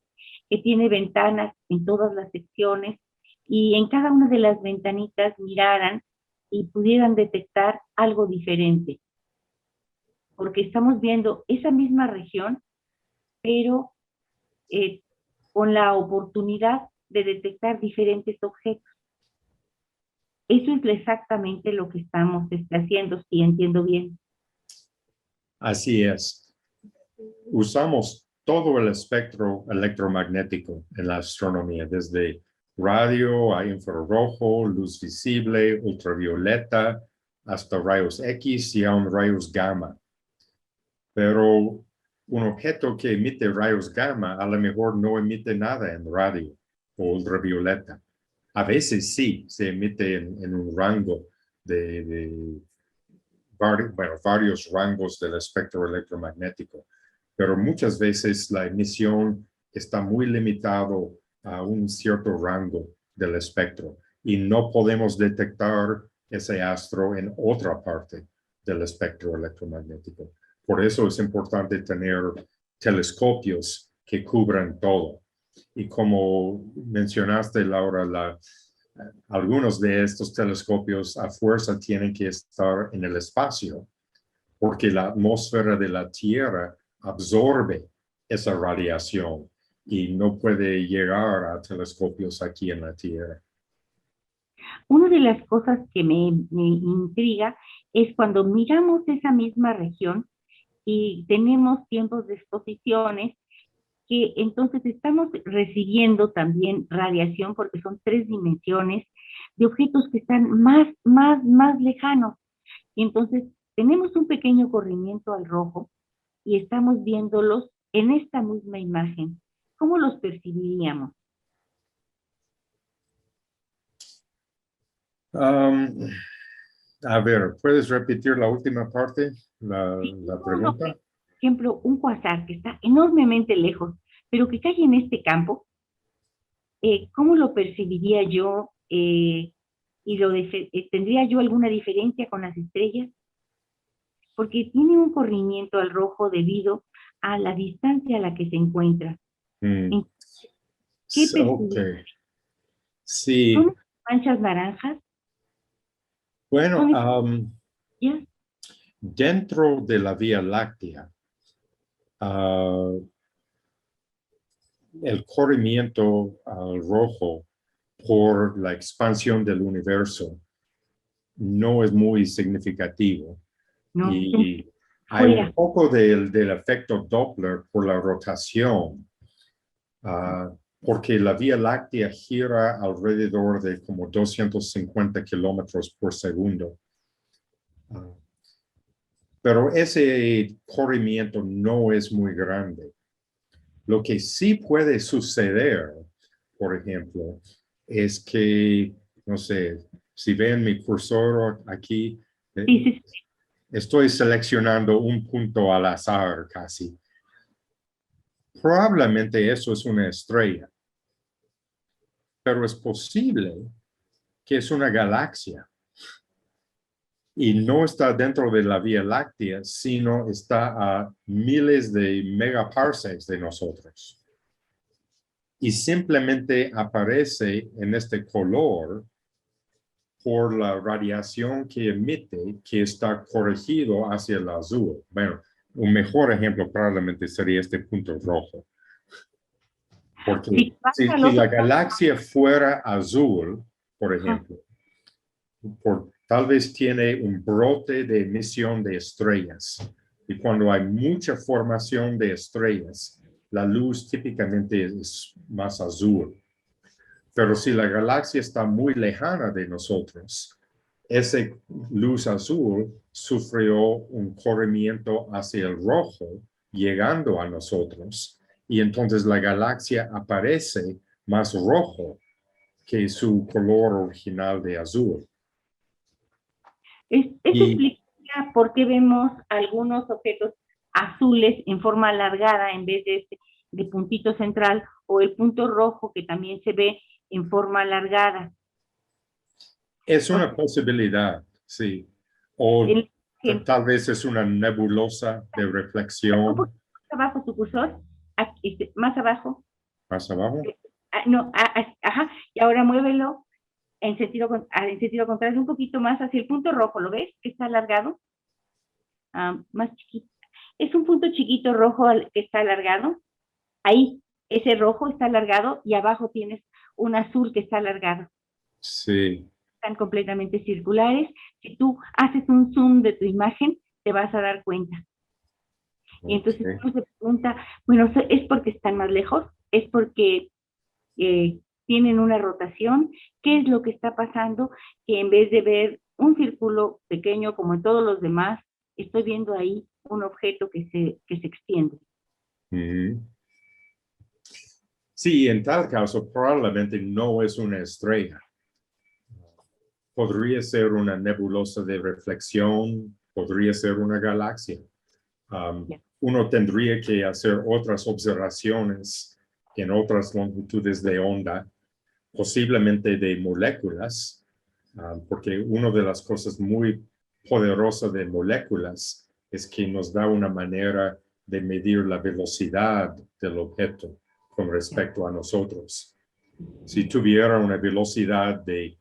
que tiene ventanas en todas las secciones y en cada una de las ventanitas miraran y pudieran detectar algo diferente. Porque estamos viendo esa misma región, pero con la oportunidad de detectar diferentes objetos. Eso es exactamente lo que estamos haciendo, si entiendo bien. Así es. Usamos todo el espectro electromagnético en la astronomía, desde radio a infrarrojo, luz visible, ultravioleta, hasta rayos X y aún rayos gamma. Pero un objeto que emite rayos gamma a lo mejor no emite nada en radio o ultravioleta. A veces sí, se emite en un rango de varios rangos del espectro electromagnético, pero muchas veces la emisión está muy limitado a un cierto rango del espectro y no podemos detectar ese astro en otra parte del espectro electromagnético. Por eso es importante tener telescopios que cubran todo. Y como mencionaste, Laura, algunos de estos telescopios a fuerza tienen que estar en el espacio porque la atmósfera de la Tierra absorbe esa radiación y no puede llegar a telescopios aquí en la Tierra. Una de las cosas que me intriga es cuando miramos esa misma región y tenemos tiempos de exposiciones que entonces estamos recibiendo también radiación porque son 3 dimensiones de objetos que están más lejanos. Y entonces tenemos un pequeño corrimiento al rojo y estamos viéndolos en esta misma imagen. ¿Cómo los percibiríamos? A ver, ¿puedes repetir la última parte, la pregunta? Por ejemplo, un cuasar que está enormemente lejos, pero que cae en este campo, ¿cómo lo percibiría yo? ¿Tendría yo alguna diferencia con las estrellas? Porque tiene un corrimiento al rojo debido a la distancia a la que se encuentra. ¿Qué Okay. Sí. ¿Son manchas naranjas? Bueno, ¿Ya? dentro de la Vía Láctea, el corrimiento al rojo por la expansión del universo no es muy significativo. No. Y Hay fuera. un poco del efecto Doppler por la rotación, porque la Vía Láctea gira alrededor de como 250 kilómetros por segundo. Pero ese corrimiento no es muy grande. Lo que sí puede suceder, por ejemplo, es que, no sé, si ven mi cursor aquí, Sí. estoy seleccionando un punto al azar casi. Probablemente eso es una estrella, pero es posible que es una galaxia y no está dentro de la Vía Láctea, sino está a miles de megaparsecs de nosotros. Y simplemente aparece en este color por la radiación que emite, que está corregido hacia el azul. Bueno, un mejor ejemplo probablemente sería este punto rojo. Porque si la galaxia fuera azul, por ejemplo, tal vez tiene un brote de emisión de estrellas. Y cuando hay mucha formación de estrellas, la luz típicamente es más azul. Pero si la galaxia está muy lejana de nosotros, esa luz azul sufrió un corrimiento hacia el rojo, llegando a nosotros, y entonces la galaxia aparece más rojo que su color original de azul. Eso explica por qué vemos algunos objetos azules en forma alargada en vez de puntito central, o el punto rojo que también se ve en forma alargada. Es una posibilidad, sí. O tal vez es una nebulosa de reflexión. Un poquito más abajo tu cursor, más abajo. ¿Más abajo? No, ajá, y ahora muévelo en sentido contrario, un poquito más hacia el punto rojo, ¿lo ves? Que está alargado. Más chiquito. Es un punto chiquito rojo que está alargado. Ahí, ese rojo está alargado y abajo tienes un azul que está alargado. Sí. Están completamente circulares. Si tú haces un zoom de tu imagen, te vas a dar cuenta. Y entonces uno se pregunta, bueno, ¿es porque están más lejos? ¿Es porque tienen una rotación? ¿Qué es lo que está pasando? Que en vez de ver un círculo pequeño como en todos los demás, estoy viendo ahí un objeto que se extiende. Sí, en tal caso probablemente no es una estrella. Podría ser una nebulosa de reflexión, podría ser una galaxia. Uno tendría que hacer otras observaciones en otras longitudes de onda, posiblemente de moléculas, porque una de las cosas muy poderosas de moléculas es que nos da una manera de medir la velocidad del objeto con respecto a nosotros. Si tuviera una velocidad de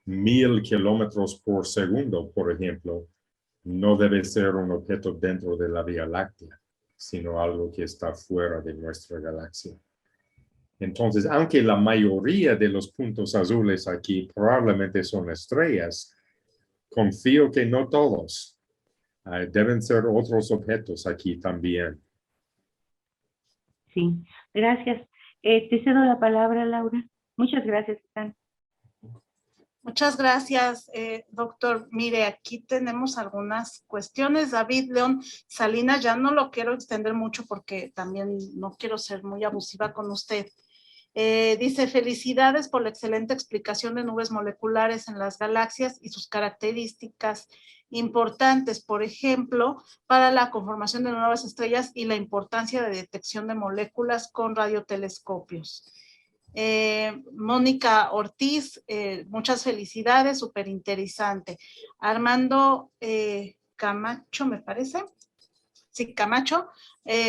1000 kilómetros por segundo, por ejemplo, no debe ser un objeto dentro de la Vía Láctea, sino algo que está fuera de nuestra galaxia. Entonces, aunque la mayoría de los puntos azules aquí probablemente son estrellas, confío que no todos. Deben ser otros objetos aquí también. Sí, gracias. Te cedo la palabra, Laura. Muchas gracias, Stan. Muchas gracias, doctor. Mire, aquí tenemos algunas cuestiones. David León Salinas, ya no lo quiero extender mucho porque también no quiero ser muy abusiva con usted. Dice, felicidades por la excelente explicación de nubes moleculares en las galaxias y sus características importantes, por ejemplo, para la conformación de nuevas estrellas y la importancia de detección de moléculas con radiotelescopios. Mónica Ortiz, muchas felicidades, súper interesante. Armando Camacho, me parece. Sí, Camacho,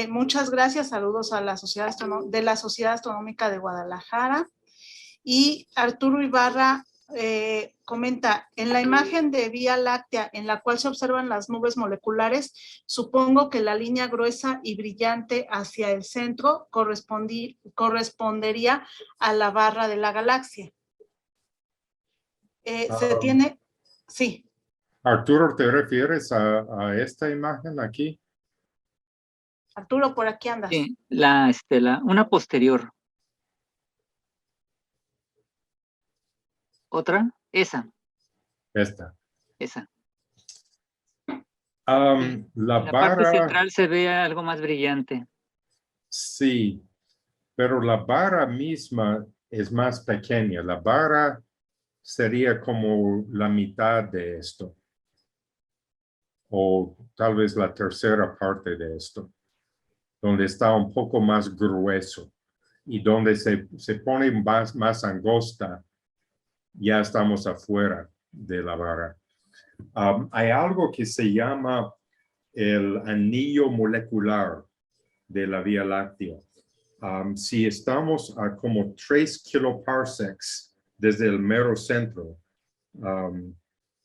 muchas gracias, saludos a la Sociedad Astronómica de Guadalajara. Y Arturo Ibarra comenta, en la imagen de Vía Láctea en la cual se observan las nubes moleculares, supongo que la línea gruesa y brillante hacia el centro correspondería a la barra de la galaxia. Se tiene, sí. Arturo, ¿te refieres a esta imagen aquí? Arturo, por aquí andas. Sí, una posterior. ¿Otra? Esa. Esta. Sí. La En la parte vara, central se ve algo más brillante. sí, pero la vara misma es más pequeña. La vara sería como la mitad de esto, o tal vez la tercera parte de esto, donde está un poco más grueso y donde se pone más angosta, ya estamos afuera de la vara. Hay algo que se llama el anillo molecular de la Vía Láctea. Si estamos a como 3 kiloparsecs desde el mero centro,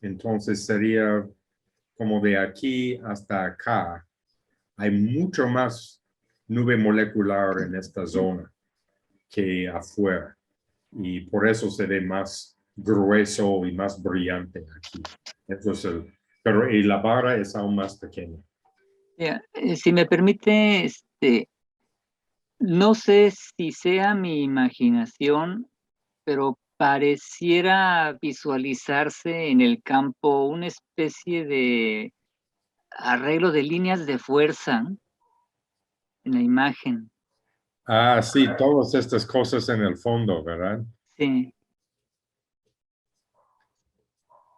entonces sería como de aquí hasta acá. Hay mucho más nube molecular en esta zona que afuera. Y por eso se ve más grueso y más brillante aquí. Eso es pero la vara es aún más pequeña. Si me permite, no sé si sea mi imaginación, pero pareciera visualizarse en el campo una especie de arreglo de líneas de fuerza en la imagen. Sí, todas estas cosas en el fondo, ¿verdad? Sí.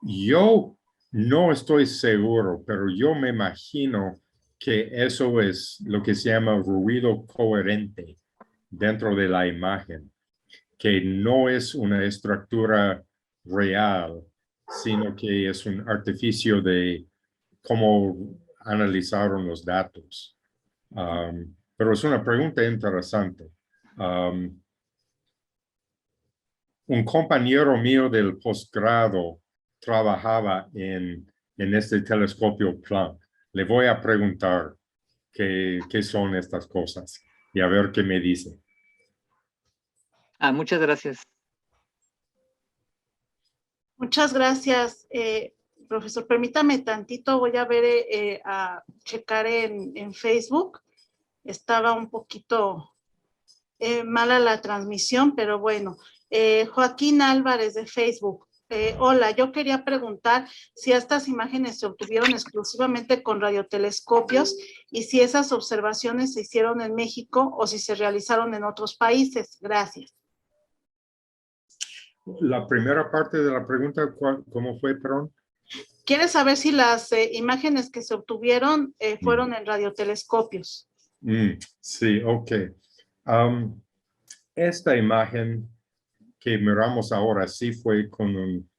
Yo no estoy seguro, pero yo me imagino que eso es lo que se llama ruido coherente dentro de la imagen, que no es una estructura real, sino que es un artificio de cómo analizaron los datos. Pero es una pregunta interesante. Un compañero mío del posgrado trabajaba en este telescopio Planck. Le voy a preguntar qué son estas cosas y a ver qué me dice. Muchas gracias. Muchas gracias, profesor. Permítame tantito, voy a ver, a checar en Facebook. Estaba un poquito mala la transmisión, pero bueno. Joaquín Álvarez de Facebook. Hola, yo quería preguntar si estas imágenes se obtuvieron exclusivamente con radiotelescopios y si esas observaciones se hicieron en México o si se realizaron en otros países. Gracias. La primera parte de la pregunta, ¿cómo fue, perdón? Quiere saber si las imágenes que se obtuvieron fueron en radiotelescopios. Sí, ok. Esta imagen que miramos ahora sí fue con un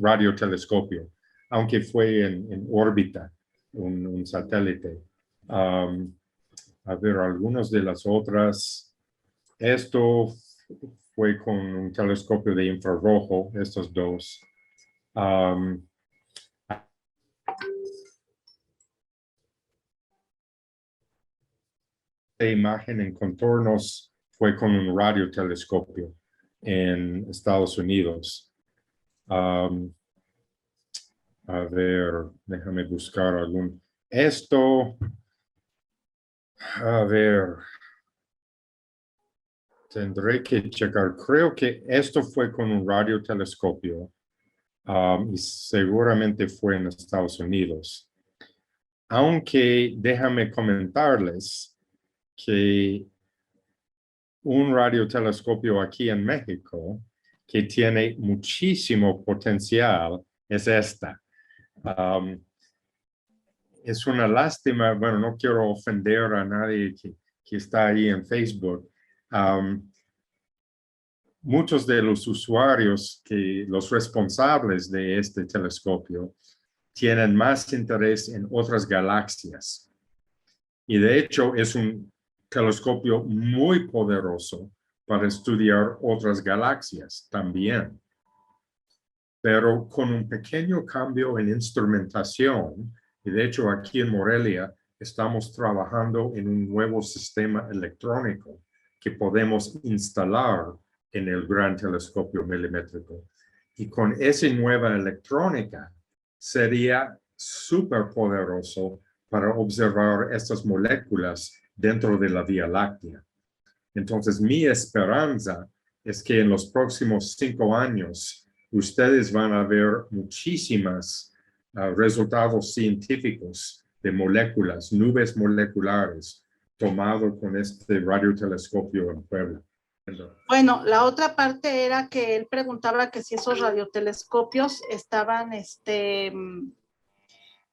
radiotelescopio, aunque fue en órbita, un satélite. A ver, algunas de las otras. Esto fue con un telescopio de infrarrojo, estos dos. La imagen en contornos fue con un radiotelescopio en Estados Unidos. A ver, déjame buscar algún. Esto, a ver, tendré que checar. Creo que esto fue con un radiotelescopio y seguramente fue en Estados Unidos. Aunque déjame comentarles que un radiotelescopio aquí en México que tiene muchísimo potencial es esta. Es una lástima, bueno, no quiero ofender a nadie que está ahí en Facebook. Muchos de los usuarios, los responsables de este telescopio, tienen más interés en otras galaxias. Y de hecho es un telescopio muy poderoso para estudiar otras galaxias también. Pero con un pequeño cambio en instrumentación, y de hecho aquí en Morelia estamos trabajando en un nuevo sistema electrónico que podemos instalar en el gran telescopio milimétrico. Y con esa nueva electrónica sería súper poderoso para observar estas moléculas dentro de la Vía Láctea. Entonces, mi esperanza es que en los próximos 5 años ustedes van a ver muchísimos resultados científicos de moléculas, nubes moleculares, tomado con este radiotelescopio en Puebla. Bueno, la otra parte era que él preguntaba que si esos radiotelescopios estaban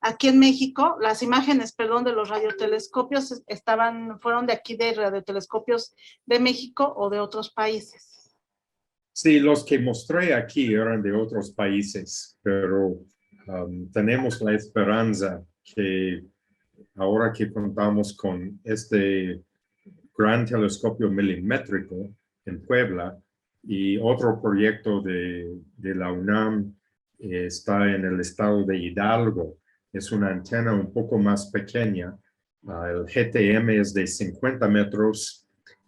aquí en México, las imágenes, perdón, de los radiotelescopios fueron de aquí de radiotelescopios de México o de otros países. Sí, los que mostré aquí eran de otros países, pero tenemos la esperanza que ahora que contamos con este gran telescopio milimétrico en Puebla y otro proyecto de la UNAM está en el estado de Hidalgo. Es una antena un poco más pequeña. El GTM es de 50 metros.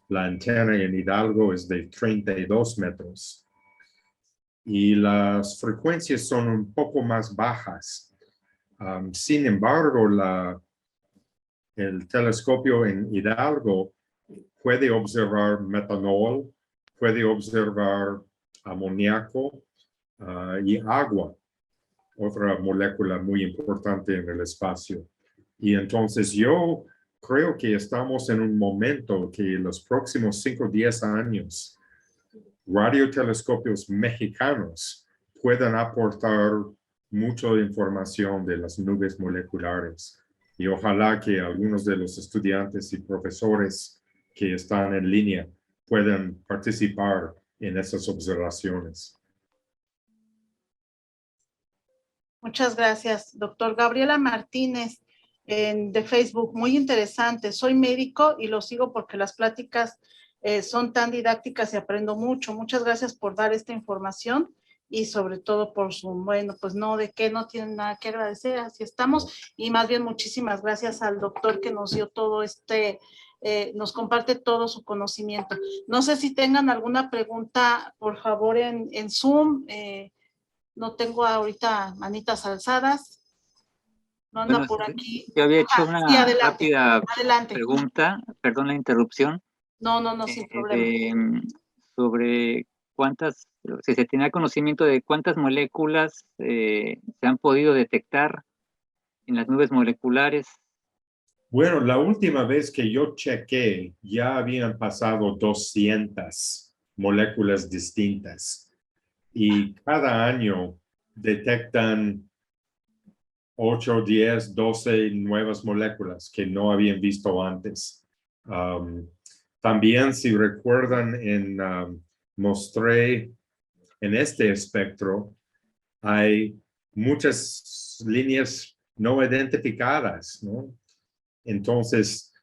La antena en Hidalgo es de 32 metros. Y las frecuencias son un poco más bajas. Sin embargo, el telescopio en Hidalgo puede observar metanol, puede observar amoníaco y agua, otra molécula muy importante en el espacio. Y entonces yo creo que estamos en un momento que los próximos 5 o 10 años, radiotelescopios mexicanos puedan aportar mucha información de las nubes moleculares. Y ojalá que algunos de los estudiantes y profesores que están en línea puedan participar en esas observaciones. Muchas gracias, doctor. Gabriela Martínez, de Facebook, muy interesante. Soy médico y lo sigo porque las pláticas son tan didácticas y aprendo mucho. Muchas gracias por dar esta información y sobre todo por bueno, pues no, de qué, no tienen nada que agradecer, así estamos. Y más bien muchísimas gracias al doctor que nos dio todo nos comparte todo su conocimiento. No sé si tengan alguna pregunta, por favor, en Zoom. No tengo ahorita manitas alzadas. No anda por aquí. Yo había hecho una rápida adelante. Pregunta, perdón la interrupción. No, sin problema. Sobre si se tenía conocimiento de cuántas moléculas se han podido detectar en las nubes moleculares. Bueno, la última vez que yo chequé, ya habían pasado 200 moléculas distintas. Y cada año detectan 8, 10, 12 nuevas moléculas que no habían visto antes. También, si recuerdan, mostré en este espectro, hay muchas líneas no identificadas, ¿no? Entonces,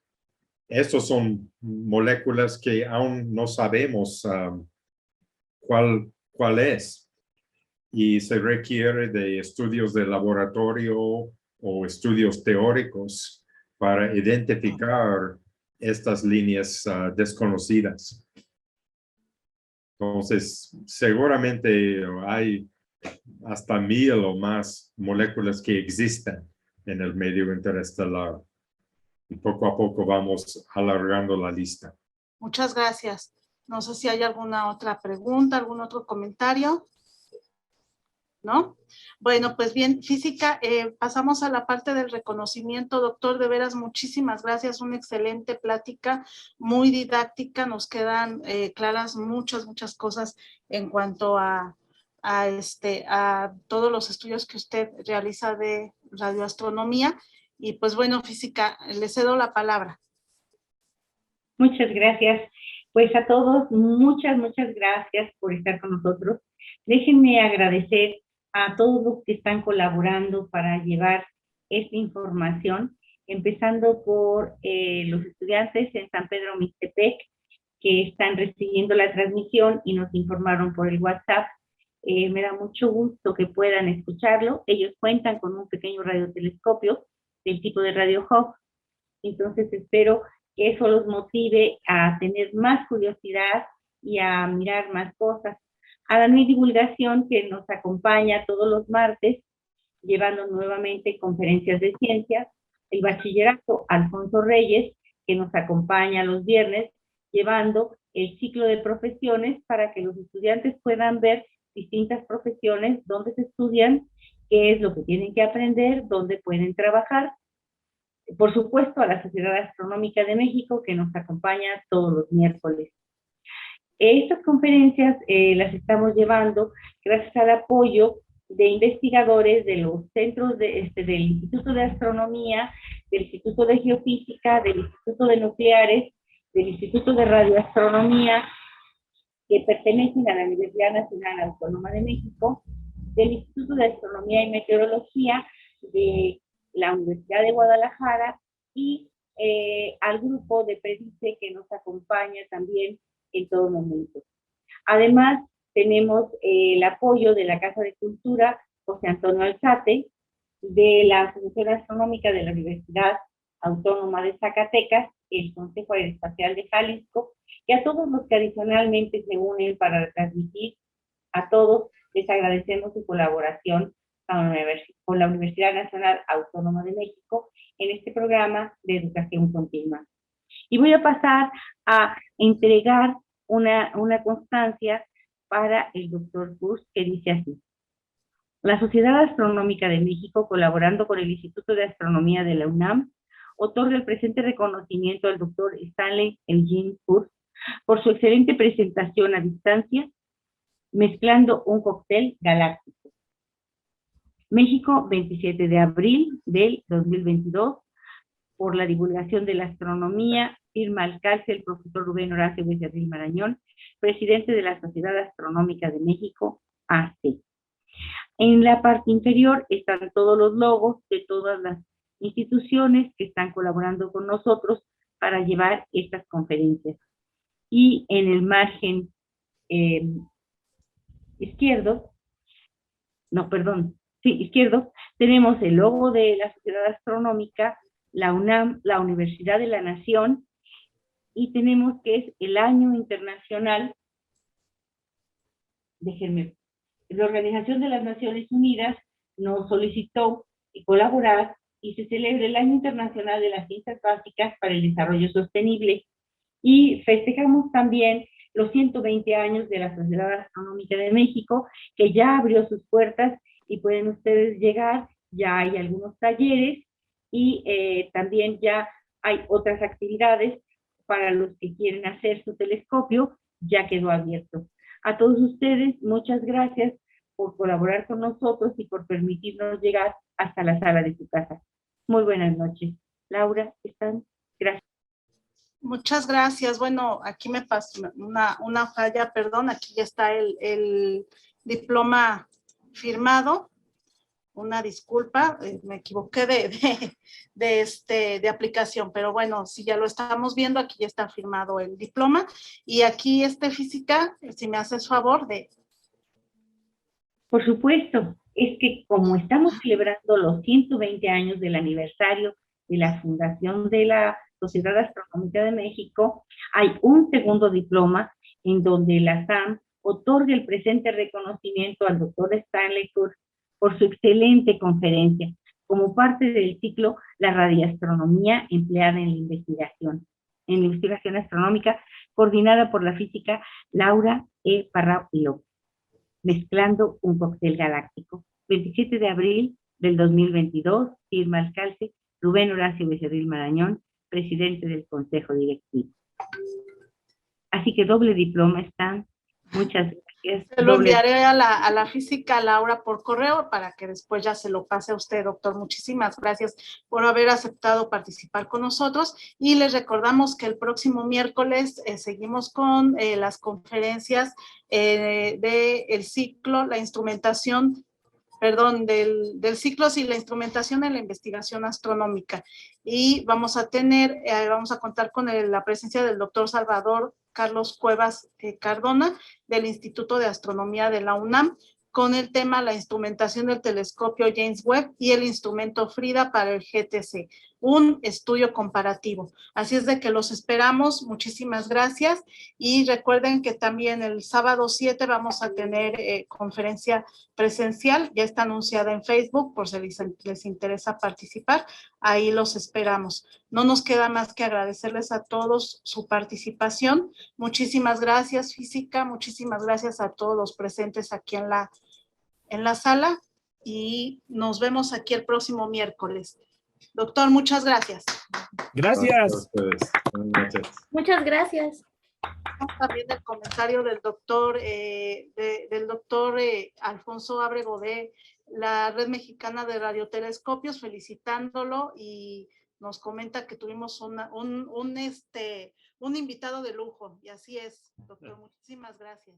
estas son moléculas que aún no sabemos cuál es. Y se requiere de estudios de laboratorio o estudios teóricos para identificar estas líneas desconocidas. Entonces, seguramente hay hasta 1000 o más moléculas que existen en el medio interestelar. Y poco a poco vamos alargando la lista. Muchas gracias. No sé si hay alguna otra pregunta, algún otro comentario. ¿No? Bueno, pues bien, física, pasamos a la parte del reconocimiento. Doctor, de veras, muchísimas gracias, una excelente plática, muy didáctica, nos quedan claras muchas cosas en cuanto a todos los estudios que usted realiza de radioastronomía. Y pues bueno, física, le cedo la palabra. Muchas gracias. Pues a todos, muchas gracias por estar con nosotros. Déjenme agradecer a todos los que están colaborando para llevar esta información, empezando por los estudiantes en San Pedro Mixtepec, que están recibiendo la transmisión y nos informaron por el WhatsApp. Me da mucho gusto que puedan escucharlo. Ellos cuentan con un pequeño radiotelescopio del tipo de Radio Hub. Entonces espero que eso los motive a tener más curiosidad y a mirar más cosas. A la divulgación que nos acompaña todos los martes, llevando nuevamente conferencias de ciencia, el bachillerato Alfonso Reyes, que nos acompaña los viernes, llevando el ciclo de profesiones para que los estudiantes puedan ver distintas profesiones, dónde se estudian, qué es lo que tienen que aprender, dónde pueden trabajar. Por supuesto, a la Sociedad Astronómica de México, que nos acompaña todos los miércoles. Estas conferencias las estamos llevando gracias al apoyo de investigadores de los centros del Instituto de Astronomía, del Instituto de Geofísica, del Instituto de Nucleares, del Instituto de Radioastronomía, que pertenecen a la Universidad Nacional Autónoma de México, del Instituto de Astronomía y Meteorología de la Universidad de Guadalajara y al grupo de PREDICE, que nos acompaña también en todo momento. Además, tenemos el apoyo de la Casa de Cultura José Antonio Alzate, de la Asociación Astronómica de la Universidad Autónoma de Zacatecas, el Consejo Aeroespacial de Jalisco, y a todos los que adicionalmente se unen para transmitir. A todos les agradecemos su colaboración con la Universidad Nacional Autónoma de México en este programa de educación continua. Y voy a pasar a entregar una constancia para el doctor Kurz, que dice así: la Sociedad Astronómica de México, colaborando con el Instituto de Astronomía de la UNAM, otorga el presente reconocimiento al doctor Stanley Eugene Kurz por su excelente presentación a distancia, mezclando un cóctel galáctico. México, 27 de abril del 2022, por la divulgación de la astronomía, firma al calce el profesor Rubén Horacio Becerril Marañón, presidente de la Sociedad Astronómica de México, AC. En la parte inferior están todos los logos de todas las instituciones que están colaborando con nosotros para llevar estas conferencias. Y en el margen izquierdo, tenemos el logo de la Sociedad Astronómica, la UNAM, la Universidad de la Nación, y tenemos que es el año internacional, la Organización de las Naciones Unidas nos solicitó colaborar y se celebra el Año Internacional de las Ciencias Básicas para el Desarrollo Sostenible, y festejamos también los 120 años de la Sociedad Astronómica de México, que ya abrió sus puertas y pueden ustedes llegar. Ya hay algunos talleres y también ya hay otras actividades para los que quieren hacer su telescopio, ya quedó abierto. A todos ustedes, muchas gracias por colaborar con nosotros y por permitirnos llegar hasta la sala de su casa. Muy buenas noches. Laura, ¿están? Gracias. Muchas gracias. Bueno, aquí me pasó una falla, perdón. Aquí ya está el diploma firmado. Una disculpa, me equivoqué de aplicación, pero bueno, si ya lo estamos viendo, aquí ya está firmado el diploma. Y aquí física, si me haces favor de... Por supuesto, es que como estamos celebrando los 120 años del aniversario de la fundación de la Sociedad Astronómica de México, hay un segundo diploma en donde la SAM otorga el presente reconocimiento al doctor Stanley Kurz por su excelente conferencia, como parte del ciclo La Radioastronomía empleada en la investigación astronómica, coordinada por la física Laura E. Parrao y López, mezclando un cóctel galáctico. 27 de abril del 2022, firma al calce Rubén Horacio Becerril Marañón, presidente del Consejo Directivo. Así que doble diploma están. Muchas gracias. Se lo enviaré a la física Laura por correo para que después ya se lo pase a usted, doctor. Muchísimas gracias por haber aceptado participar con nosotros, y les recordamos que el próximo miércoles seguimos con las conferencias del ciclo, la instrumentación, perdón, del ciclo, sí, la instrumentación en la investigación astronómica, y vamos a contar con la presencia del doctor Salvador Carlos Cuevas Cardona, del Instituto de Astronomía de la UNAM, con el tema la instrumentación del telescopio James Webb y el instrumento Frida para el GTC. un estudio comparativo. Así es de que los esperamos. Muchísimas gracias. Y recuerden que también el sábado 7 vamos a tener conferencia presencial. Ya está anunciada en Facebook por si les interesa participar. Ahí los esperamos. No nos queda más que agradecerles a todos su participación. Muchísimas gracias, Física. Muchísimas gracias a todos los presentes aquí en la sala. Y nos vemos aquí el próximo miércoles. Doctor, muchas gracias. Gracias. Buenas noches. Muchas gracias. También el comentario del doctor, Alfonso Ábrego de la Red Mexicana de Radiotelescopios, felicitándolo, y nos comenta que tuvimos un invitado de lujo, y así es, doctor. Muchísimas gracias.